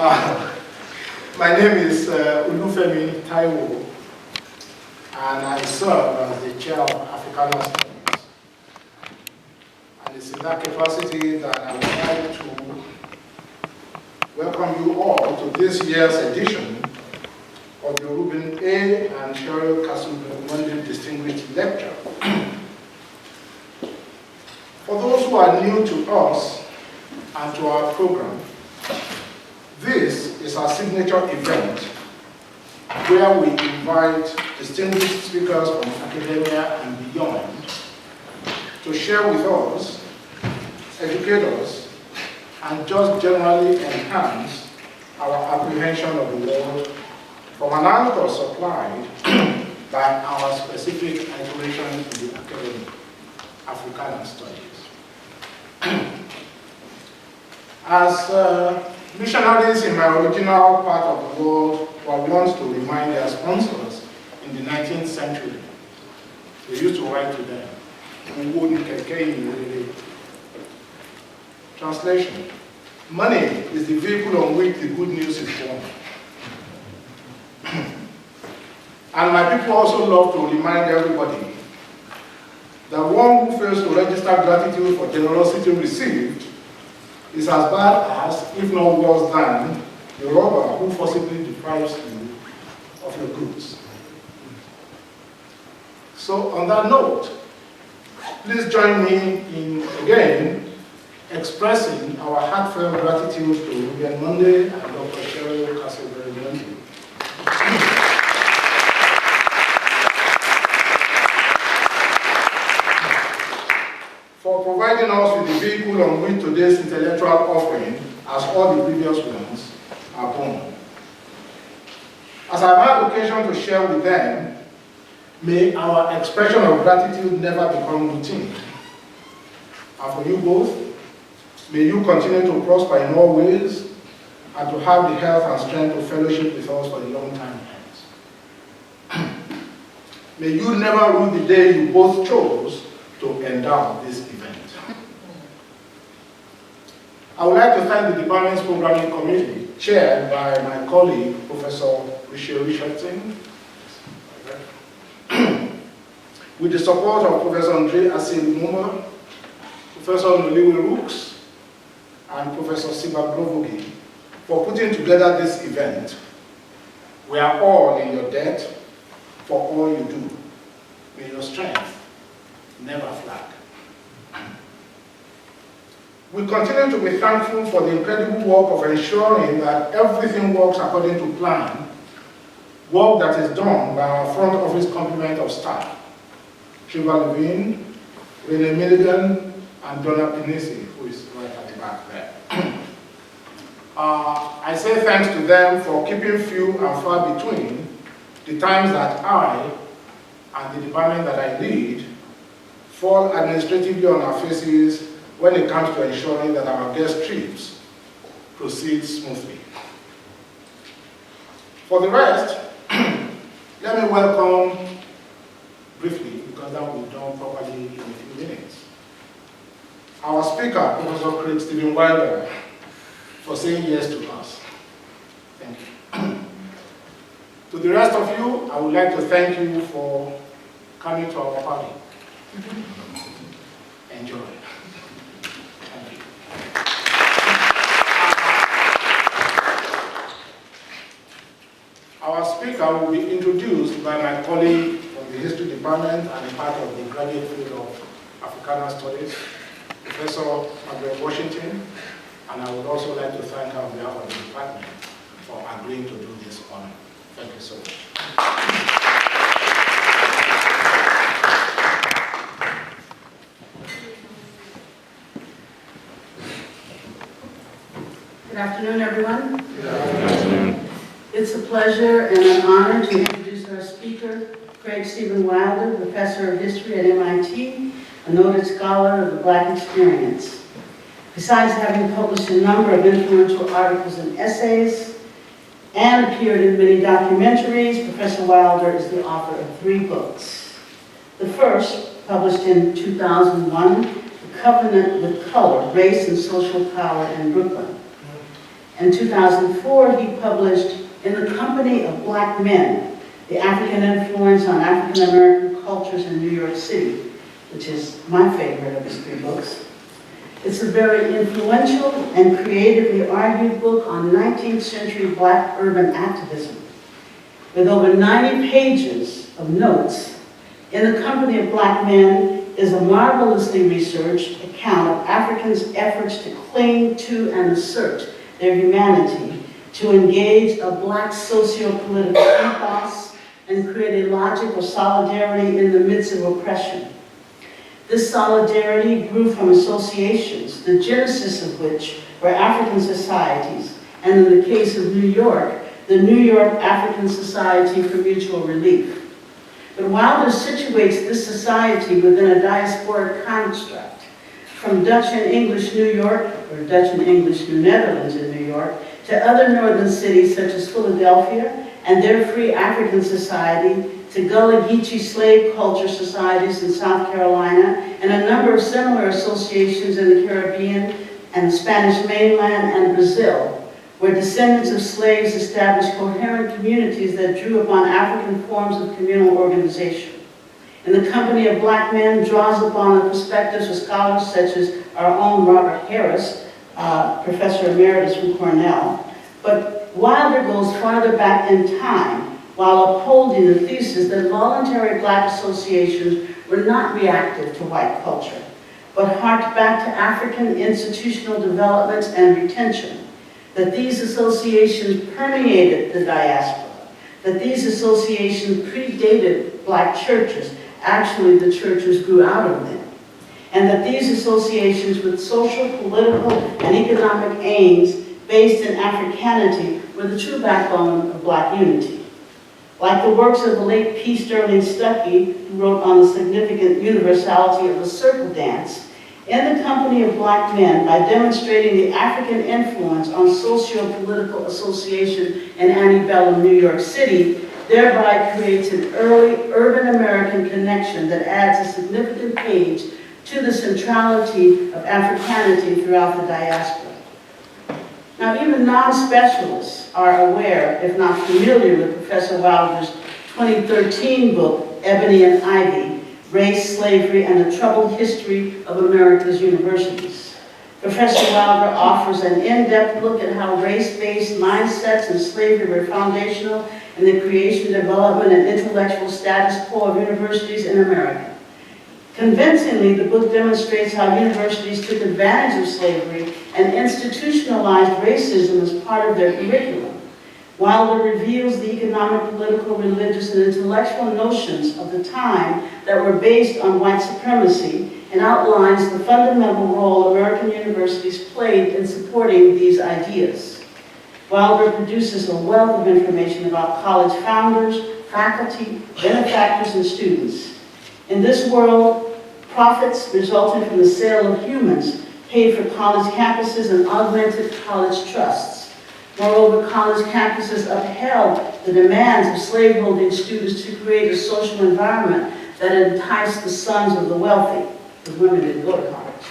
My name is Olufemi Taiwo, and I serve as the chair of Africana Studies. And it's in that capacity that I would like to welcome you all to this year's edition of the Reuben A. and Cheryl Casselberry Munday Distinguished Lecture. For those who are new to us and to our program, this is our signature event where we invite distinguished speakers from academia and beyond to share with us, educate us, and just generally enhance our apprehension of the world from an anchor supplied by our specific iteration in the academy, Africana Studies. As missionaries in my original part of the world were once to remind their sponsors in the 19th century, they used to write to them, translation, money is the vehicle on which the good news is born. And my people also love to remind everybody that one who fails to register gratitude for generosity received is as bad as, if not worse than, the robber who forcibly deprives you of your goods. So on that note, please join me in, again, expressing our heartfelt gratitude to Reuben Munday and Dr. Cheryl Casselberry Munday for providing us with the vehicle on which today's intellectual offering, as all the previous ones, are born. As I've had occasion to share with them, may our expression of gratitude never become routine. And for you both, may you continue to prosper in all ways and to have the health and strength to fellowship with us for a long time hence. May you never rue the day you both chose to endow this event. I would like to thank the department's programming committee, chaired by my colleague, Professor Richardson, with the support of Professor Andre Asil-Muma, Professor Noliwe Rooks, and Professor Siba Grovogi, for putting together this event. We are all in your debt for all you do. May your strength never flag. We continue to be thankful for the incredible work of ensuring that everything works according to plan, work that is done by our front office complement of staff, Cheryl, Rene Milligan, and Donna Pinisi, who is right at the back there. I say thanks to them for keeping few and far between the times that I and the department that I lead fall administratively on our faces when it comes to ensuring that our guest trips proceed smoothly. For the rest, let me welcome briefly, because that will be done properly in a few minutes, our speaker, Professor Craig Stephen Wilder, for saying yes to us. Thank you. To the rest of you, I would like to thank you for coming to our party. Enjoy. Thank you. Our speaker will be introduced by my colleague from the History Department and a part of the graduate field of Africana Studies, Professor Margaret Washington, and I would also like to thank her on behalf of the department for agreeing to do this honor. Thank you so much. Good afternoon, everyone. Good afternoon. It's a pleasure and an honor to introduce our speaker, Craig Stephen Wilder, Professor of History at MIT, a noted scholar of the Black experience. Besides having published a number of influential articles and essays and appeared in many documentaries, Professor Wilder is the author of 3 books. The first, published in 2001, The Covenant with Color, Race and Social Power in Brooklyn. In 2004, he published In the Company of Black Men, The African Influence on African American Cultures in New York City, which is my favorite of his 3 books. It's a very influential and creatively argued book on 19th century Black urban activism. With over 90 pages of notes, In the Company of Black Men is a marvelously researched account of Africans' efforts to cling to and assert their humanity, to engage a Black socio-political ethos, and create a logic of solidarity in the midst of oppression. This solidarity grew from associations, the genesis of which were African societies, and in the case of New York, the New York African Society for Mutual Relief. But Wilder situates this society within a diasporic construct, from Dutch and English New York, or Dutch and English New Netherlands in New York, to other northern cities such as Philadelphia and their Free African Society, to Gullah Geechee slave culture societies in South Carolina, and a number of similar associations in the Caribbean and the Spanish mainland and Brazil, where descendants of slaves established coherent communities that drew upon African forms of communal organization. In the Company of Black Men draws upon the perspectives of scholars such as our own Robert Harris, Professor Emeritus from Cornell, but Wilder goes farther back in time while upholding the thesis that voluntary Black associations were not reactive to white culture, but harked back to African institutional developments and retention, that these associations permeated the diaspora, that these associations predated Black churches. Actually, the churches grew out of them. And that these associations with social, political, and economic aims based in Africanity were the true backbone of Black unity. Like the works of the late P. Sterling Stuckey, who wrote on the significant universality of the circle dance, In the Company of Black Men, by demonstrating the African influence on socio-political association in antebellum New York City, thereby creates an early urban American connection that adds a significant page to the centrality of Africanity throughout the diaspora. Now, even non-specialists are aware, if not familiar, with Professor Wilder's 2013 book, Ebony and Ivy, Race, Slavery, and the Troubled History of America's Universities. Professor Wilder offers an in-depth look at how race-based mindsets and slavery were foundational in the creation, development, and intellectual status quo of universities in America. Convincingly, the book demonstrates how universities took advantage of slavery and institutionalized racism as part of their curriculum. Wilder reveals the economic, political, religious, and intellectual notions of the time that were based on white supremacy and outlines the fundamental role American universities played in supporting these ideas. Wilder produces a wealth of information about college founders, faculty, benefactors, and students. In this world, profits resulting from the sale of humans paid for college campuses and augmented college trusts. Moreover, college campuses upheld the demands of slaveholding students to create a social environment that enticed the sons of the wealthy, because women didn't go to college.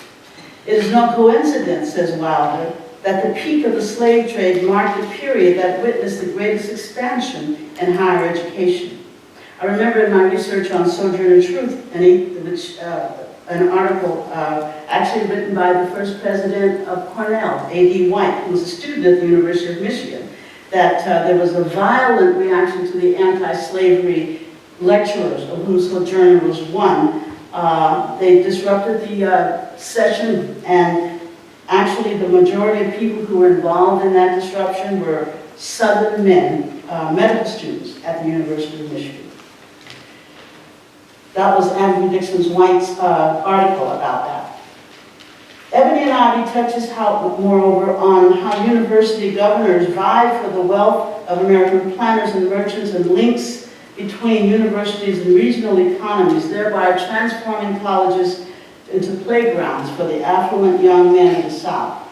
It is no coincidence, says Wilder, that the peak of the slave trade marked a period that witnessed the greatest expansion in higher education. I remember in my research on Sojourner Truth, an article actually written by the first president of Cornell, A.D. White, who was a student at the University of Michigan, that there was a violent reaction to the anti-slavery lecturers, of whom Sojourner was one. They disrupted the session, and actually the majority of people who were involved in that disruption were Southern men, medical students at the University of Michigan. That was Andrew Dixon White's article about that. Ebony and Ivy touches, moreover, on how university governors vie for the wealth of American planners and merchants and links between universities and regional economies, thereby transforming colleges into playgrounds for the affluent young men of the South.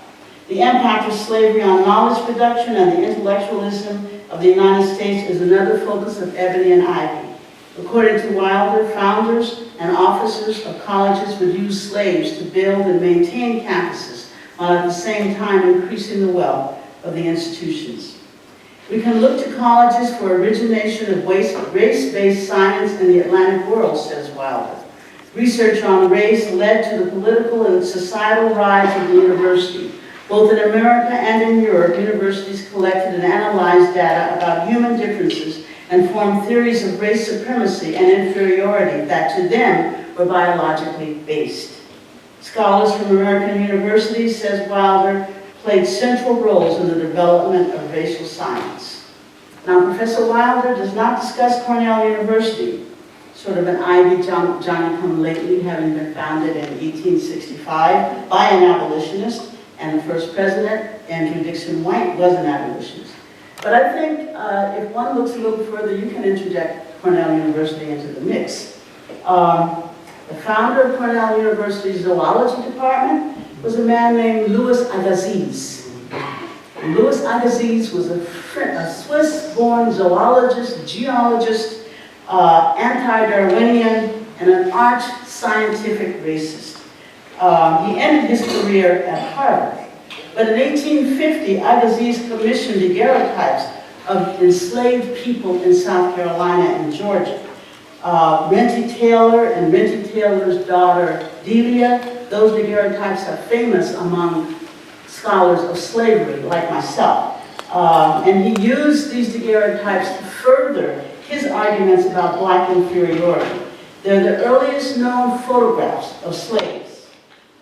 The impact of slavery on knowledge production and the intellectualism of the United States is another focus of Ebony and Ivy. According to Wilder, founders and officers of colleges would use slaves to build and maintain campuses, while at the same time increasing the wealth of the institutions. We can look to colleges for origination of race-based science in the Atlantic world, says Wilder. Research on race led to the political and societal rise of the university. Both in America and in Europe, universities collected and analyzed data about human differences and formed theories of race supremacy and inferiority that to them were biologically based. Scholars from American universities, says Wilder, played central roles in the development of racial science. Now, Professor Wilder does not discuss Cornell University, sort of an Ivy Johnny-come-lately, having been founded in 1865 by an abolitionist, and the first president, Andrew Dixon White, was an abolitionist. But I think if one looks a little further, you can interject Cornell University into the mix. The founder of Cornell University's zoology department was a man named Louis Agassiz. Louis Agassiz was a Swiss-born zoologist, geologist, anti-Darwinian, and an arch scientific racist. He ended his career at Harvard. But in 1850, Agassiz commissioned daguerreotypes of enslaved people in South Carolina and Georgia. Renty Taylor and Renty Taylor's daughter, Delia, those daguerreotypes are famous among scholars of slavery, like myself. And he used these daguerreotypes to further his arguments about black inferiority. They're the earliest known photographs of slaves.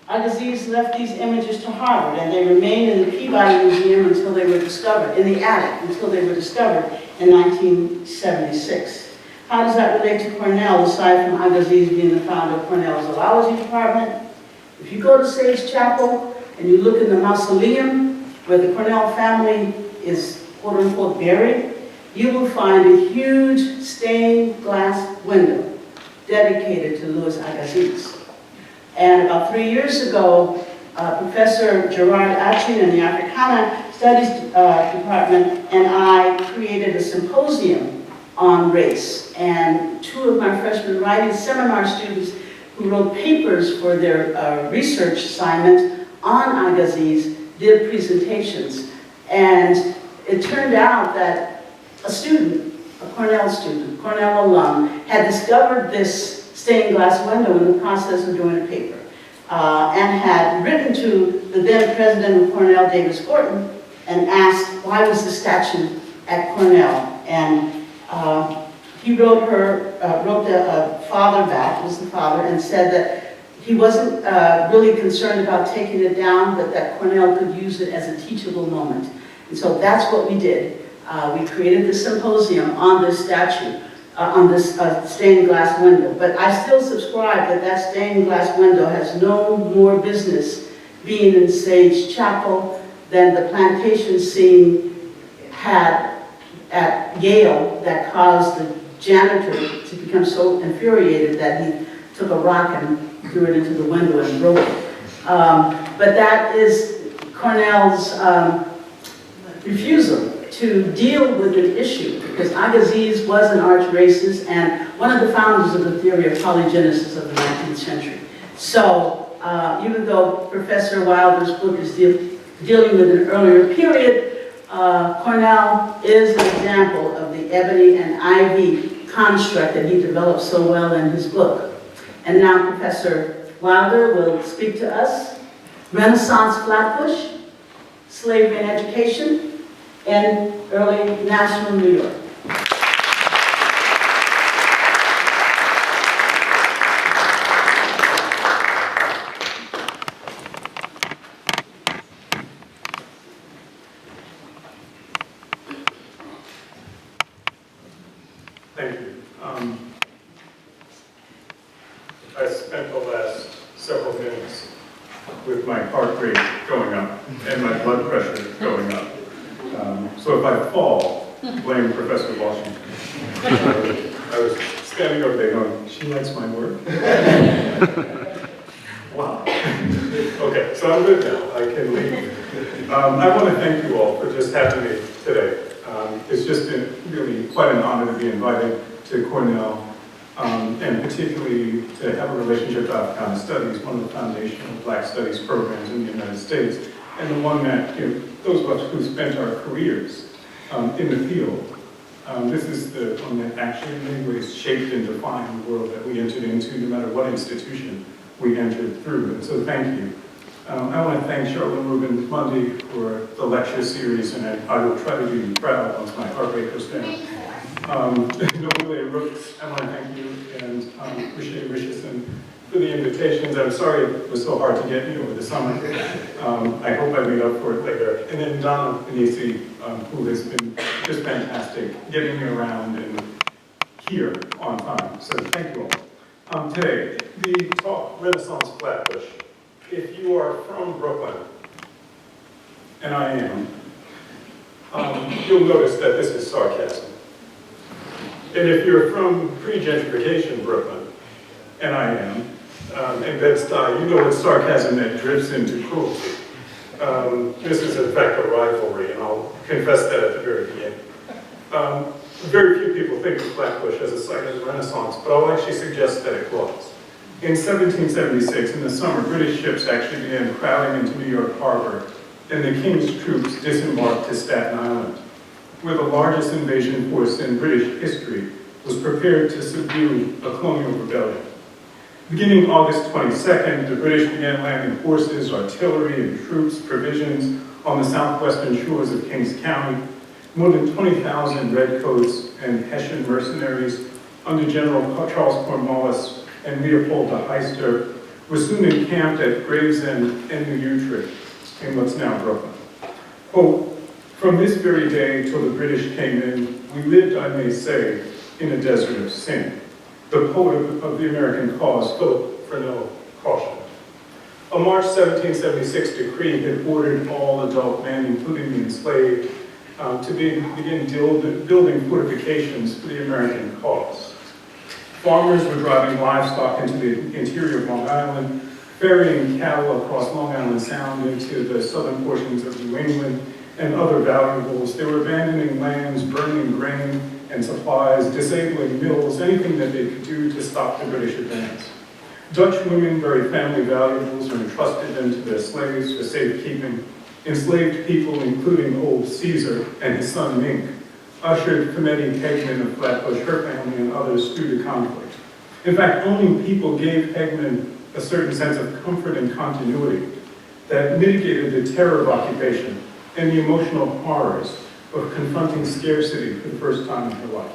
Agassiz left these images to Harvard, and they remained in the Peabody Museum until they were discovered, in the attic, until they were discovered in 1976. How does that relate to Cornell, aside from Agassiz being the founder of Cornell's zoology department? If you go to Sage Chapel and you look in the mausoleum where the Cornell family is quote-unquote buried, you will find a huge stained glass window dedicated to Louis Agassiz. And about 3 years ago, Professor Gerard Atchin in the Africana Studies Department and I created a symposium on race. And two of my freshman writing seminar students who wrote papers for their research assignment on Agassiz did presentations. And it turned out that a student, a Cornell student, Cornell alum, had discovered this stained glass window in the process of doing a paper, and had written to the then president of Cornell, Davis Gorton, and asked why was the statue at Cornell. And he wrote the father back, was the father, and said that he wasn't really concerned about taking it down, but that Cornell could use it as a teachable moment. And so that's what we did. We created this symposium on this statue, on this stained glass window. But I still subscribe that that stained glass window has no more business being in Sage Chapel than the plantation scene had at Yale that caused the janitor to become so infuriated that he took a rock and threw it into the window and broke it. But that is Cornell's refusal to deal with an issue, because Agassiz was an arch racist and one of the founders of the theory of polygenesis of the 19th century. So even though Professor Wilder's book is dealing with an earlier period, Cornell is an example of the ebony and ivy construct that he developed so well in his book. And now Professor Wilder will speak to us. Renaissance Flatbush, Slavery and Education in early national New York. Thank you. I spent the last several minutes with my heart rate going up and my blood pressure going up. So if I fall, blame Professor Washington. I was standing over there going, she likes my work? Wow. Okay, so I'm good now. I can leave. I want to thank you all for just having me today. It's just been really quite an honor to be invited to Cornell, and particularly to have a relationship to Africana Studies, one of the foundational Black Studies programs in the United States, and the one that, those of us who spent our careers in the field. This is the one that actually in many ways shaped and defined the world that we entered into, no matter what institution we entered through. And so thank you. I want to thank Cheryl and Reuben Munday for the lecture series, and I will try to be proud once my heart rate goes down. Notably, Rooks, I want to thank you, and appreciate Richardson for the invitations. I'm sorry it was so hard to get me over the summer. I hope I made up for it later. And then Donna Benisi, who has been just fantastic getting me around and here on time. So thank you all. Today, the talk, Renaissance Flatbush. If you are from Brooklyn, and I am, you'll notice that this is sarcasm. And if you're from pre-gentrification Brooklyn, and I am, and Bed-Stuy, you know it's sarcasm that drifts into cruelty. This is in fact a rivalry, and I'll confess that at the very beginning. Very few people think of Flatbush as a site of the Renaissance, but I'll actually suggest that it was. In 1776, in the summer, British ships actually began crowding into New York Harbor, and the King's troops disembarked to Staten Island, where the largest invasion force in British history was prepared to subdue a colonial rebellion. Beginning August 22nd, the British began landing forces, artillery, and troops, provisions on the southwestern shores of Kings County. More than 20,000 Redcoats and Hessian mercenaries under General Charles Cornwallis and Leopold de Heister were soon encamped at Gravesend and New Utrecht in what's now Brooklyn. Quote, from this very day till the British came in, we lived, I may say, in a desert of sin. The poet of the American cause, Philip Freneau, cautioned. A March 1776 decree had ordered all adult men, including the enslaved, to begin building fortifications for the American cause. Farmers were driving livestock into the interior of Long Island, ferrying cattle across Long Island Sound into the southern portions of New England and other valuables. They were abandoning lands, burning grain and supplies, disabling mills, anything that they could do to stop the British advance. Dutch women buried family valuables or entrusted them to their slaves for safekeeping. Enslaved people, including old Caesar and his son Mink, ushered Committee Hegman of Flatbush, her family, and others through the conflict. In fact, owning people gave Hegman a certain sense of comfort and continuity that mitigated the terror of occupation and the emotional horrors of confronting scarcity for the first time in her life.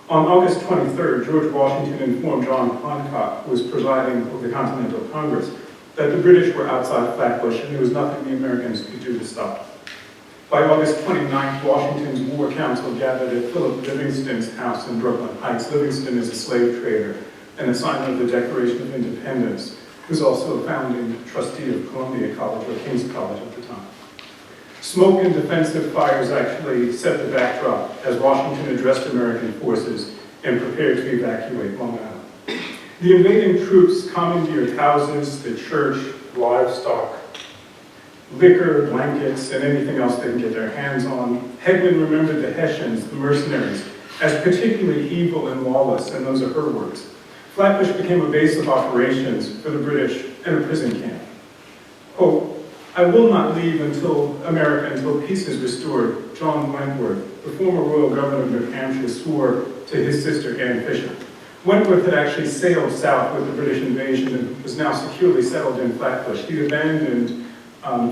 On August 23rd, George Washington informed John Hancock, who was presiding over the Continental Congress, that the British were outside Flatbush and there was nothing the Americans could do to stop. By August 29th, Washington's War Council gathered at Philip Livingston's house in Brooklyn Heights. Livingston is a slave trader and a signer of the Declaration of Independence, who's also a founding trustee of Columbia College, or King's College at the time. Smoke and defensive fires actually set the backdrop as Washington addressed American forces and prepared to evacuate Long Island. The invading troops commandeered houses, the church, livestock, liquor, blankets, and anything else they can get their hands on. Hegman remembered the Hessians, the mercenaries, as particularly evil and lawless, and those are her words. Flatbush became a base of operations for the British and a prison camp. Quote, I will not leave America until peace is restored, John Wentworth, the former royal governor of New Hampshire, swore to his sister Anne Fisher. Wentworth had actually sailed south with the British invasion and was now securely settled in Flatbush. He abandoned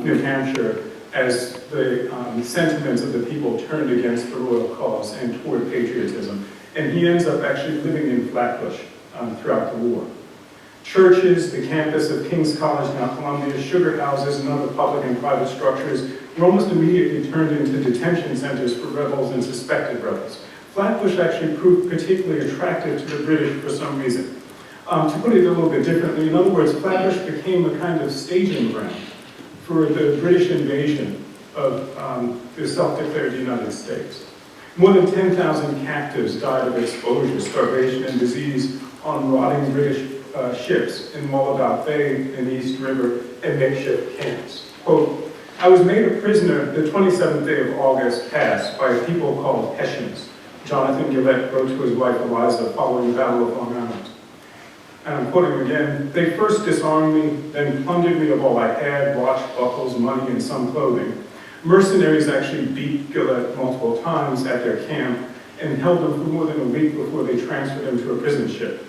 New Hampshire as the sentiments of the people turned against the royal cause and toward patriotism. And he ends up actually living in Flatbush throughout the war. Churches, the campus of King's College, now Columbia, sugar houses, and other public and private structures were almost immediately turned into detention centers for rebels and suspected rebels. Flatbush actually proved particularly attractive to the British for some reason. To put it a little bit differently, in other words, Flatbush became a kind of staging ground for the British invasion of the self-declared United States. More than 10,000 captives died of exposure, starvation, and disease on rotting British ships in Wallabout Bay in the East River and makeshift camps. Quote, I was made a prisoner the 27th day of August past by a people called Hessians. Jonathan Gillette wrote to his wife Eliza following the Battle of Long Island. and I'm quoting again, "They first disarmed me, then plundered me of all I had, watch, buckles, money, and some clothing. Mercenaries actually beat Gillette multiple times at their camp and held them for more than a week before they transferred him to a prison ship."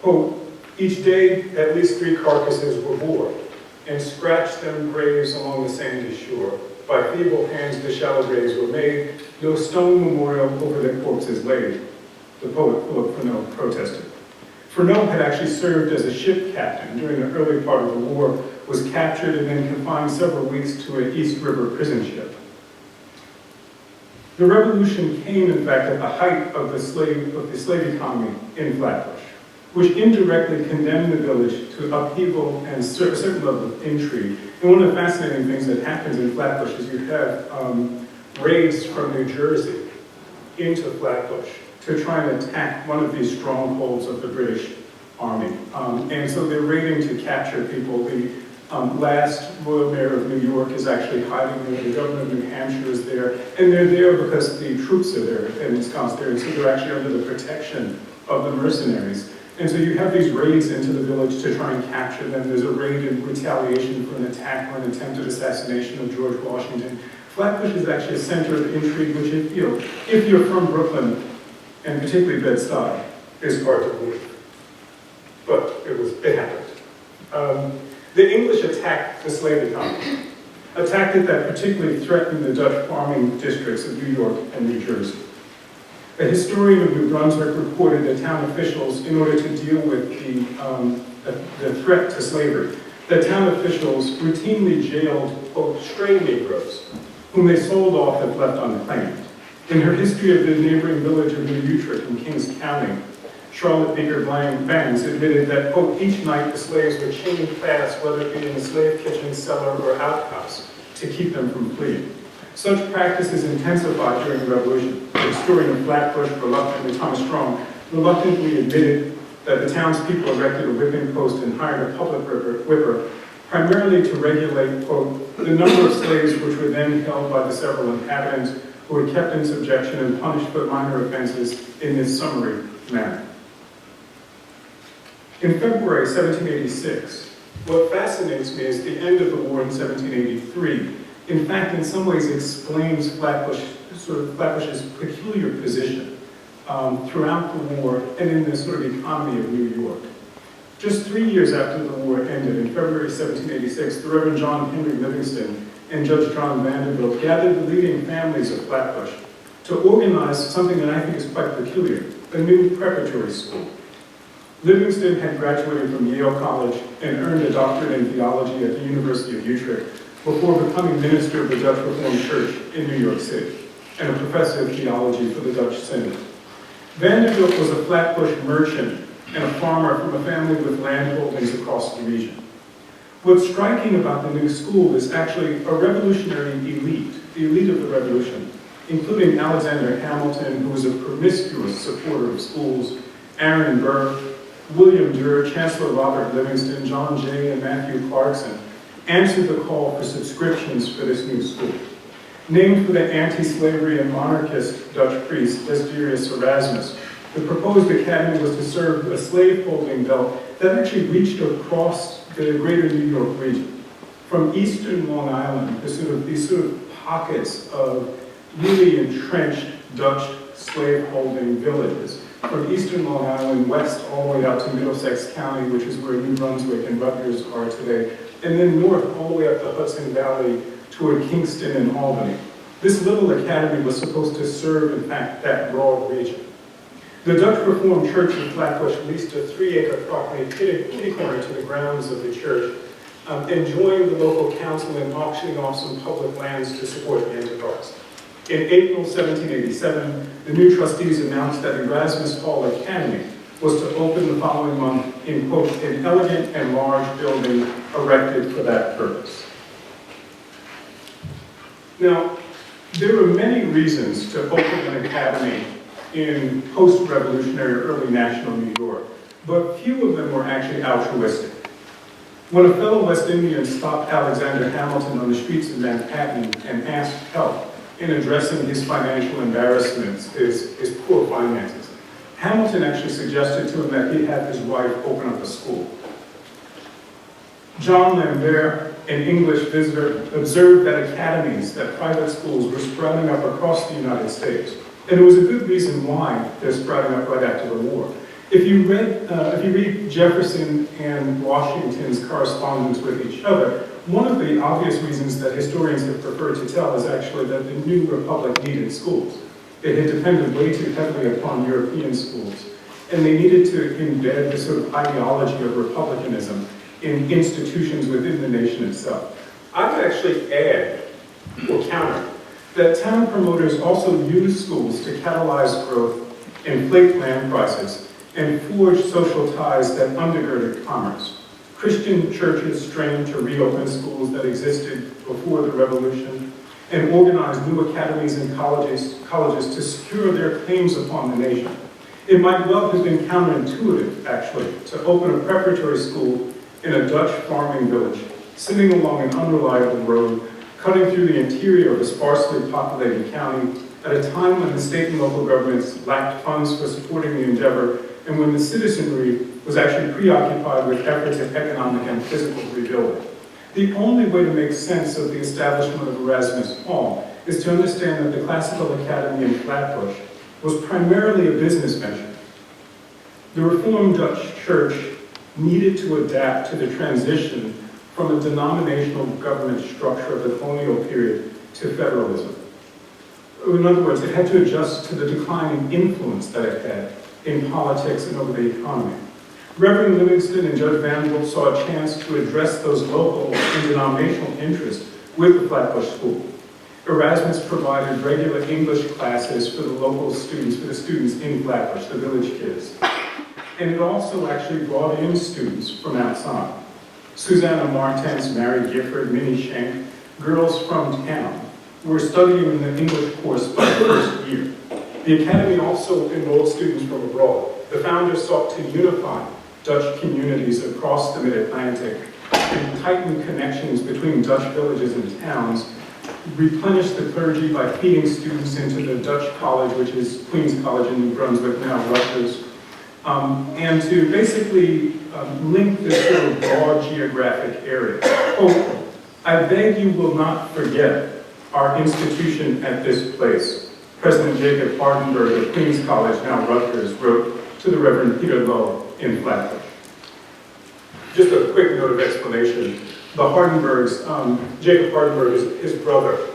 Quote, "Each day, at least 3 carcasses were bored, and scratched them graves along the sandy shore. By feeble hands the shallow graves were made, no stone memorial over their corpses laid." The poet Philip Freneau protested. Freneau had actually served as a ship captain during the early part of the war, was captured and then confined several weeks to an East River prison ship. The revolution came, in fact, at the height of the slave economy in Flatbush, which indirectly condemned the village to upheaval and a certain level of intrigue. And one of the fascinating things that happens in Flatbush is you have raids from New Jersey into Flatbush to try and attack one of these strongholds of the British Army. And so they're raiding to capture people. The last Royal Mayor of New York is actually hiding there. The governor of New Hampshire is there. And they're there because the troops are there and ensconced there. And so they're actually under the protection of the mercenaries. And so you have these raids into the village to try and capture them. There's a raid in retaliation for an attack or an attempted assassination of George Washington. Flatbush is actually a center of intrigue, which if you're from Brooklyn, and particularly Bed-Stuy, is hard to believe. But it happened. The English attacked the slave economy, attacked it that particularly threatened the Dutch farming districts of New York and New Jersey. A historian of New Brunswick reported that town officials, in order to deal with the threat to slavery, that town officials routinely jailed, quote, stray Negroes, whom they sold off if left unclaimed. In her history of the neighboring village of New Utrecht in Kings County, Charlotte Baker Bangs admitted that, quote, each night the slaves were chained fast, whether it be in the slave kitchen, cellar, or outhouse, to keep them from fleeing. Such practices intensified during the Revolution. The historian of Flatbush, Thomas Strong, reluctantly admitted that the townspeople erected a whipping post and hired a public whipper, primarily to regulate, quote, the number of slaves which were then held by the several inhabitants who were kept in subjection and punished for minor offenses in this summary manner. In February 1786, what fascinates me is the end of the war in 1783. In fact, in some ways explains Flatbush's peculiar position throughout the war and in the sort of economy of New York. Just 3 years after the war ended, in February 1786, the Reverend John Henry Livingston and Judge John Vanderbilt gathered the leading families of Flatbush to organize something that I think is quite peculiar, a new preparatory school. Livingston had graduated from Yale College and earned a doctorate in theology at the University of Utrecht before becoming minister of the Dutch Reformed Church in New York City and a professor of theology for the Dutch Synod. Vanderbilt was a Flatbush merchant and a farmer from a family with land holdings across the region. What's striking about the new school is actually a revolutionary elite, the elite of the revolution, including Alexander Hamilton, who was a promiscuous supporter of schools, Aaron Burr, William Durr, Chancellor Robert Livingston, John Jay, and Matthew Clarkson, answered the call for subscriptions for this new school. Named for the anti-slavery and monarchist Dutch priest, Desiderius Erasmus, the proposed academy was to serve a slave-holding belt that actually reached across the greater New York region. From eastern Long Island, these sort of pockets of really entrenched Dutch slave-holding villages, from eastern Long Island west all the way out to Middlesex County, which is where New Brunswick and Rutgers are today, and then north all the way up the Hudson Valley toward Kingston and Albany. This little academy was supposed to serve, in fact, that broad region. The Dutch Reformed Church of Flatbush leased a 3-acre property kitty corner to the grounds of the church and joined the local council in auctioning off some public lands to support the enterprise. In April 1787, the new trustees announced that Erasmus Hall Academy was to open the following month in, quote, an elegant and large building erected for that purpose. Now, there are many reasons to open an academy in post-revolutionary early national New York, but few of them were actually altruistic. When a fellow West Indian stopped Alexander Hamilton on the streets of Manhattan and asked help in addressing his financial embarrassments, his poor finances, Hamilton actually suggested to him that he have his wife open up a school. John Lambert, an English visitor, observed that academies, that private schools were sprouting up across the United States. And it was a good reason why they're sprouting up right after the war. If you read Jefferson and Washington's correspondence with each other, one of the obvious reasons that historians have preferred to tell is actually that the new republic needed schools. It had depended way too heavily upon European schools, and they needed to embed the sort of ideology of republicanism in institutions within the nation itself. I would actually add, or counter, that town promoters also use schools to catalyze growth, inflate land prices, and forge social ties that undergirded commerce. Christian churches strained to reopen schools that existed before the Revolution and organized new academies and colleges to secure their claims upon the nation. It might well have been counterintuitive, actually, to open a preparatory school in a Dutch farming village, sitting along an unreliable road, cutting through the interior of a sparsely populated county at a time when the state and local governments lacked funds for supporting the endeavor and when the citizenry was actually preoccupied with efforts at economic and physical rebuilding. The only way to make sense of the establishment of Erasmus Hall is to understand that the Classical Academy in Flatbush was primarily a business venture. The Reformed Dutch Church needed to adapt to the transition from a denominational government structure of the colonial period to federalism. In other words, it had to adjust to the declining influence that it had in politics and over the economy. Reverend Livingston and Judge Vanderbilt saw a chance to address those local and denominational interests with the Flatbush School. Erasmus provided regular English classes for the local students, for the students in Flatbush, the village kids. And it also actually brought in students from outside. Susanna Martens, Mary Gifford, Minnie Schenk, girls from town, were studying in the English course by the first year. The Academy also enrolled students from abroad. The founders sought to unify Dutch communities across the Mid-Atlantic and tighten connections between Dutch villages and towns, replenish the clergy by feeding students into the Dutch college, which is Queen's College in New Brunswick, now Rutgers, and to basically link this sort of broad geographic area. Oh, I beg you will not forget our institution at this place. President Jacob Hardenberg of Queen's College, now Rutgers, wrote to the Reverend Peter Lowe in Flatbush. Just a quick note of explanation. The Hardenbergs, Jacob Hardenberg, his brother,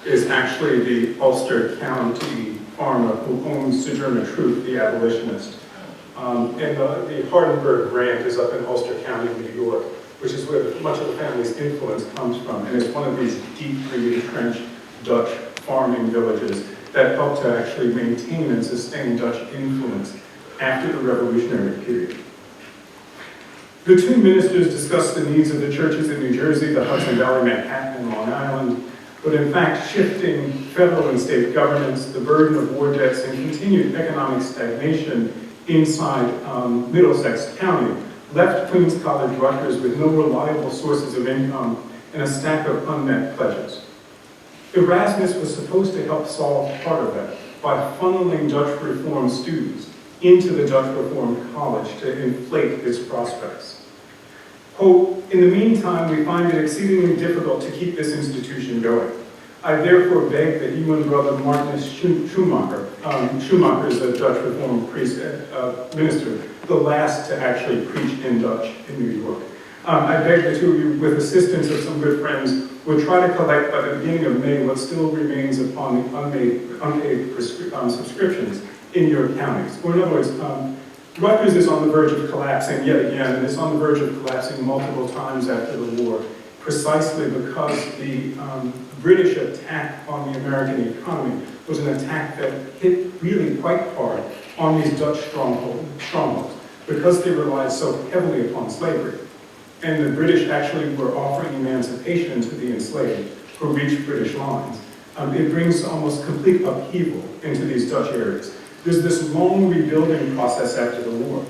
is actually the Ulster County farmer who owns Sojourner Truth, the abolitionist. And the Hardenberg Grant is up in Ulster County, New York, which is where much of the family's influence comes from. And it's one of these deeply entrenched Dutch farming villages that helped to actually maintain and sustain Dutch influence after the Revolutionary period. The two ministers discussed the needs of the churches in New Jersey, the Hudson Valley, Manhattan, and Long Island, but in fact, shifting federal and state governments, the burden of war debts, and continued economic stagnation inside Middlesex County left Queen's College Rutgers with no reliable sources of income and a stack of unmet pledges. Erasmus was supposed to help solve part of that by funneling Dutch Reformed students into the Dutch Reformed College to inflate its prospects. Quote, in the meantime, we find it exceedingly difficult to keep this institution going. I therefore beg that you and Brother Martinus Schumacher, Schumacher is a Dutch Reformed priest, minister, the last to actually preach in Dutch in New York. I beg the two of you, with assistance of some good friends, would try to collect by the beginning of May what still remains upon the unpaid subscriptions in your counties. Or in other words, Rutgers is on the verge of collapsing yet again, and it's on the verge of collapsing multiple times after the war, precisely because the British attack on the American economy was an attack that hit really quite hard on these Dutch strongholds, because they relied so heavily upon slavery. And the British actually were offering emancipation to the enslaved who reached British lines. It brings almost complete upheaval into these Dutch areas. There's this long rebuilding process after the war.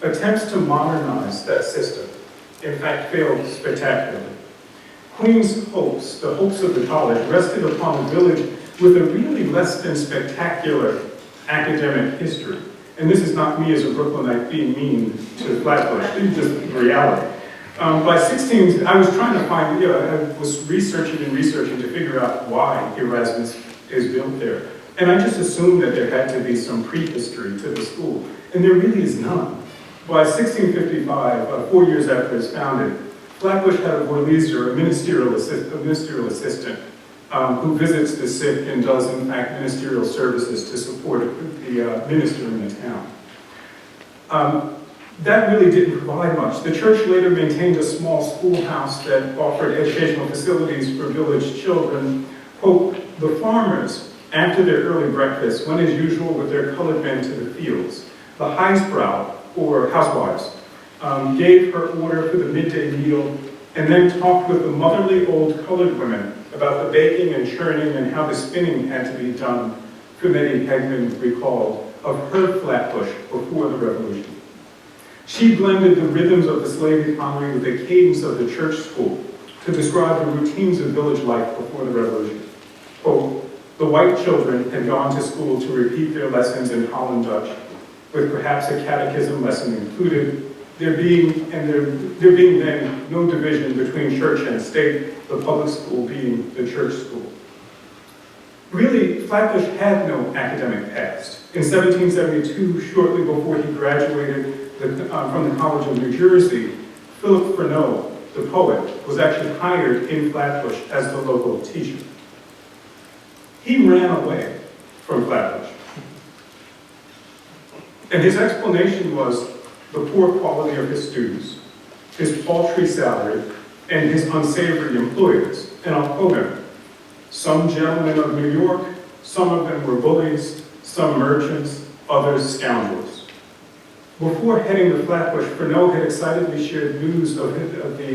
Attempts to modernize that system, in fact, failed spectacularly. Queen's hopes, the hopes of the college, rested upon a village with a really less than spectacular academic history. And this is not me as a Brooklynite being mean to Flatbush, it's just reality. By 16, I was trying to find, I was researching to figure out why Erasmus is built there. And I just assumed that there had to be some prehistory to the school, and there really is none. By 1655, 4 years after it's founded, Flatbush had a Vorleser, a ministerial assistant, who visits the sick and does, in fact, ministerial services to support the minister in the town. That really didn't provide much. The church later maintained a small schoolhouse that offered educational facilities for village children. Quote, the farmers, after their early breakfast, went as usual with their colored men to the fields. The Heisbrau, or housewives, gave her order for the midday meal and then talked with the motherly old colored women about the baking and churning and how the spinning had to be done, Fumedi Hegman recalled, of her Flatbush before the Revolution. She blended the rhythms of the slave economy with the cadence of the church school to describe the routines of village life before the Revolution. Quote, the white children had gone to school to repeat their lessons in Holland Dutch, with perhaps a catechism lesson included, there being then no division between church and state, the public school being the church school. Really, Flatbush had no academic past. In 1772, shortly before he graduated from the College of New Jersey, Philip Freneau, the poet, was actually hired in Flatbush as the local teacher. He ran away from Flatbush. And his explanation was the poor quality of his students, his paltry salary, and his unsavory employers. And I'll quote him, some gentlemen of New York, some of them were bullies, some merchants, others scoundrels. Before heading to Flatbush, Freneau had excitedly shared news of the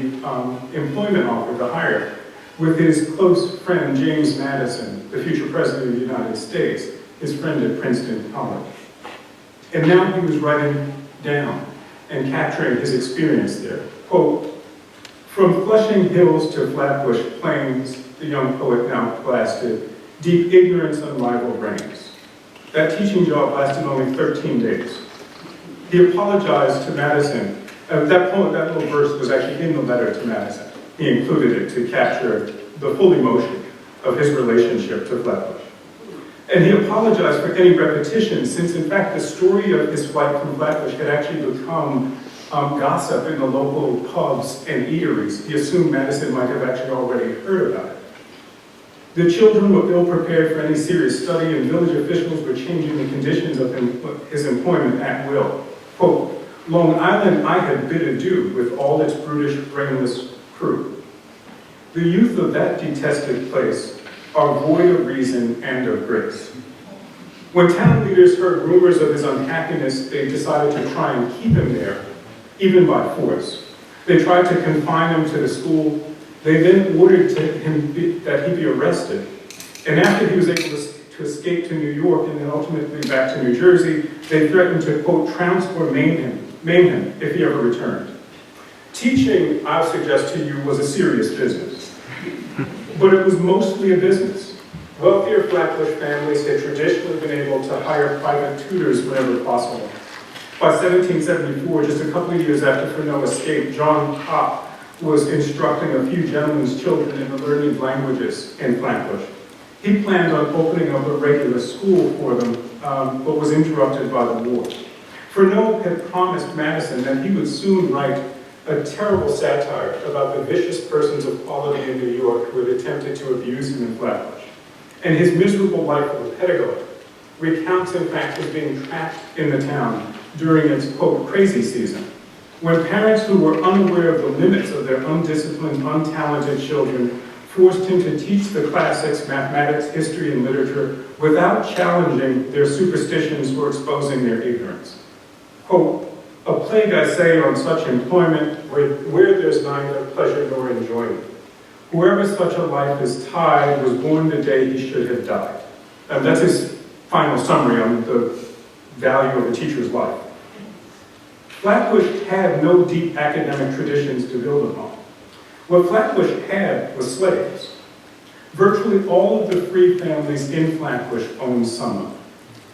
employment offer to hire with his close friend James Madison, the future president of the United States, his friend at Princeton College. And now he was writing down and capturing his experience there. Quote, from Flushing Hills to Flatbush Plains, the young poet now blasted, deep ignorance unrivaled reigns. That teaching job lasted only 13 days. He apologized to Madison. That little verse was actually in the letter to Madison. He included it to capture the full emotion of his relationship to Flatbush. And he apologized for any repetition, since in fact the story of his flight from Flatbush had actually become gossip in the local pubs and eateries. He assumed Madison might have actually already heard about it. The children were ill prepared for any serious study, and village officials were changing the conditions of his employment at will. Quote, Long Island I had bid adieu with all its brutish, brainless crew. The youth of that detested place are void of reason and of grace. When town leaders heard rumors of his unhappiness, they decided to try and keep him there, even by force. They tried to confine him to the school. They then ordered that he be arrested. And after he was able to escape to New York and then ultimately back to New Jersey, they threatened to, quote, trounce or maim him if he ever returned. Teaching, I'll suggest to you, was a serious business. But it was mostly a business. Wealthier Flatbush families had traditionally been able to hire private tutors whenever possible. By 1774, just a couple of years after Freneau escaped, John Copp was instructing a few gentlemen's children in the learning languages in Flatbush. He planned on opening up a regular school for them, but was interrupted by the war. Freneau had promised Madison that he would soon write a terrible satire about the vicious persons of quality in New York who had attempted to abuse him in Flatbush. And his miserable life of a pedagogue recounts, in fact, his being trapped in the town during its, quote, crazy season, when parents who were unaware of the limits of their undisciplined, untalented children forced him to teach the classics, mathematics, history, and literature without challenging their superstitions or exposing their ignorance. Quote, a plague, I say, on such employment, where there's neither pleasure nor enjoyment. Whoever such a life is tied was born the day he should have died. And that's his final summary on the value of a teacher's life. Flatbush had no deep academic traditions to build upon. What Flatbush had was slaves. Virtually all of the free families in Flatbush owned some of them.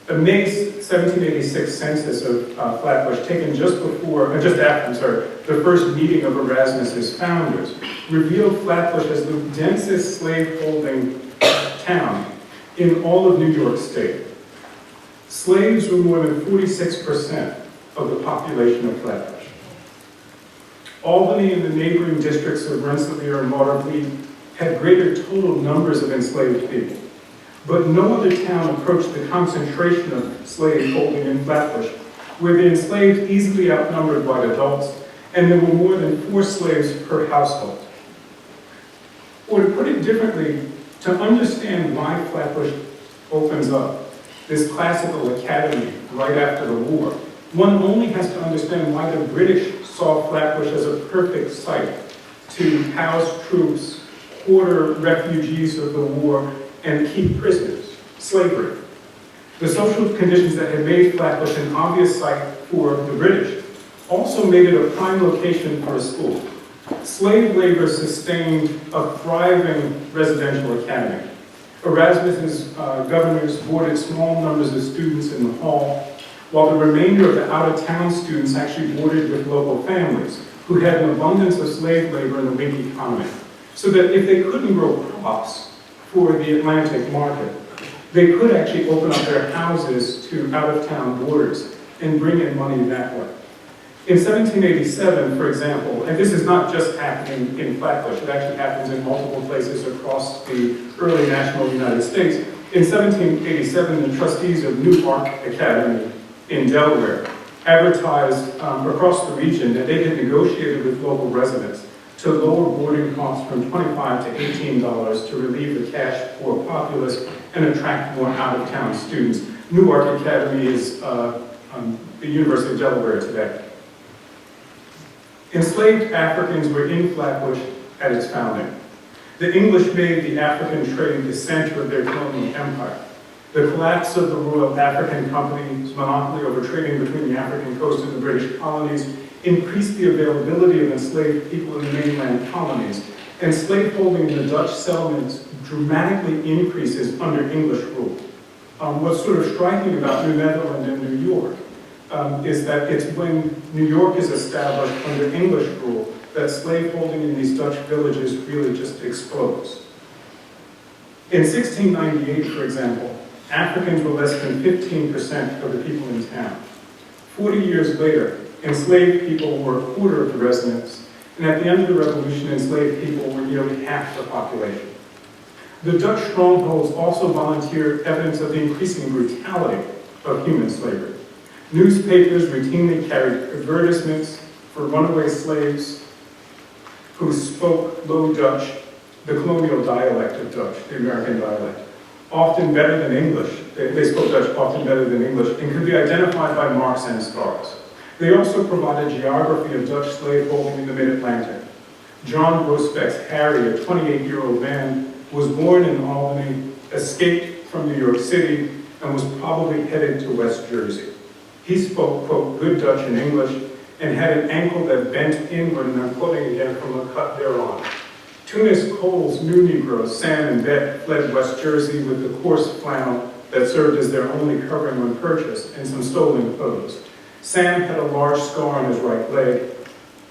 The May 1786 census of Flatbush, taken just after, the first meeting of Erasmus's founders, revealed Flatbush as the densest slave-holding town in all of New York State. Slaves were more than 46% of the population of Flatbush. Albany and the neighboring districts of Rensselaer and Watervliet had greater total numbers of enslaved people. But no other town approached the concentration of slave holding in Flatbush, where the enslaved easily outnumbered white adults, and there were more than 4 slaves per household. Or to put it differently, to understand why Flatbush opens up this classical academy right after the war, one only has to understand why the British saw Flatbush as a perfect site to house troops, quarter refugees of the war, and keep prisoners, slavery. The social conditions that had made Flatbush an obvious site for the British also made it a prime location for a school. Slave labor sustained a thriving residential academy. Erasmus's governors boarded small numbers of students in the hall, while the remainder of the out-of-town students actually boarded with local families who had an abundance of slave labor in the weak economy, so that if they couldn't grow crops for the Atlantic market, they could actually open up their houses to out-of-town boarders and bring in money that way. In 1787, for example, and this is not just happening in Flatbush, it actually happens in multiple places across the early national United States. In 1787, the trustees of Newark Academy in Delaware advertised across the region that they had negotiated with local residents to lower boarding costs from $25 to $18 to relieve the cash-poor populace and attract more out-of-town students. Newark Academy is the University of Delaware today. Enslaved Africans were in Flatbush at its founding. The English made the African trade the center of their colonial empire. The collapse of the Royal African Company's monopoly over trading between the African coast and the British colonies increased the availability of enslaved people in the mainland colonies, and slaveholding in the Dutch settlements dramatically increases under English rule. What's sort of striking about New Netherland and New York is that it's when New York is established under English rule that slaveholding in these Dutch villages really just explodes. In 1698, for example, Africans were less than 15% of the people in town. 40 years later, enslaved people were a quarter of the residents, and at the end of the Revolution, enslaved people were nearly half the population. The Dutch strongholds also volunteered evidence of the increasing brutality of human slavery. Newspapers routinely carried advertisements for runaway slaves who spoke Low Dutch, the colonial dialect of Dutch, the American dialect, often better than English. They spoke Dutch often better than English and could be identified by marks and scars. They also provided geography of Dutch slaveholding in the mid-Atlantic. John Grosbeck's Harry, a 28-year-old man, was born in Albany, escaped from New York City, and was probably headed to West Jersey. He spoke, quote, good Dutch and English, and had an ankle that bent inward, and I'm quoting again from a cut thereon. Tunis Cole's new Negroes, Sam and Bet, fled West Jersey with the coarse flannel that served as their only covering when purchased, and some stolen clothes. Sam had a large scar on his right leg.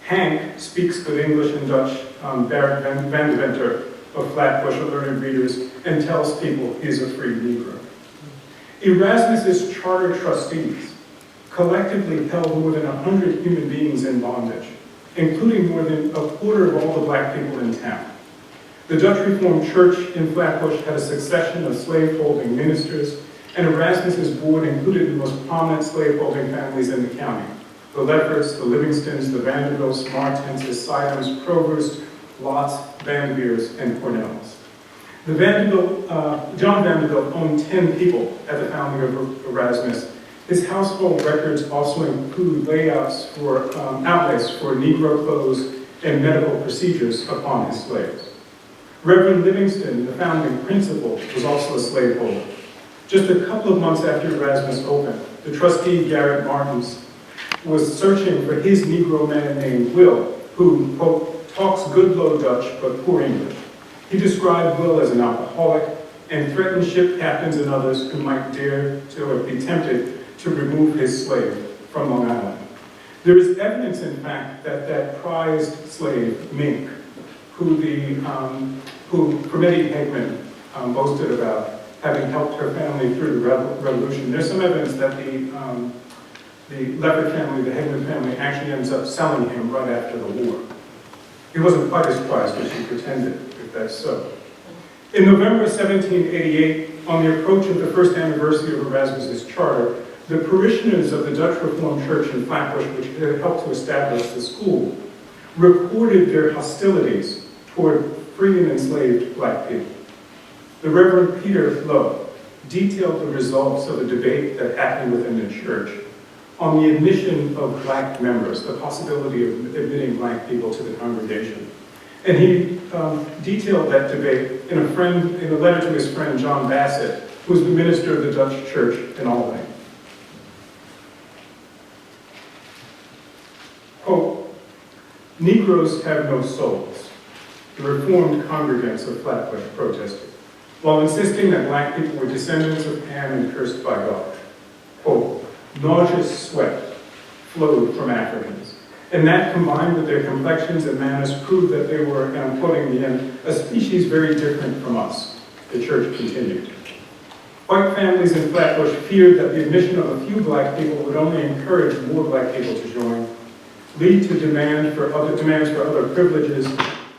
Hank speaks good English and Dutch, Barrett Van Deventer of Flatbush, of learned readers, and tells people he's a free Negro. Erasmus's charter trustees collectively held more than 100 human beings in bondage, including more than a quarter of all the black people in town. The Dutch Reformed Church in Flatbush had a succession of slaveholding ministers, and Erasmus's board included the most prominent slaveholding families in the county: the Lefferts, the Livingstons, the Vanderbilts, Martins, the Sidems, Provers, Lotts, Van Beers, and Cornells. John Vanderbilt owned 10 people at the founding of Erasmus. His household records also include outlays for Negro clothes and medical procedures upon his slaves. Reverend Livingston, the founding principal, was also a slaveholder. Just a couple of months after Erasmus opened, the trustee Garrett Martins was searching for his Negro man named Will, who, quote, talks good Low Dutch but poor English. He described Will as an alcoholic, and threatened ship captains and others who might dare to or be tempted to remove his slave from Long Island. There is evidence, in fact, that that prized slave, Mink, who Committee Hageman boasted about having helped her family through the revolution, there's some evidence that the Leopard family, the Hageman family, actually ends up selling him right after the war. He wasn't quite as prized as she pretended, if that's so. In November 1788, on the approach of the first anniversary of Erasmus's charter, the parishioners of the Dutch Reformed Church in Flatbush, which had helped to establish the school, recorded their hostilities toward free and enslaved black people. The Reverend Peter Lowe detailed the results of a debate that happened within the church on the admission of black members, the possibility of admitting black people to the congregation. And he detailed that debate in a letter to his friend John Bassett, who was the minister of the Dutch church in Albany. Quote, "Negroes have no souls," the Reformed congregants of Flatbush protested, while insisting that black people were descendants of Ham and cursed by God. Quote, "Nauseous sweat flowed from Africans, and that combined with their complexions and manners proved that they were," and I'm quoting again, "a species very different from us," the church continued. White families in Flatbush feared that the admission of a few black people would only encourage more black people to join, lead to demands for other privileges,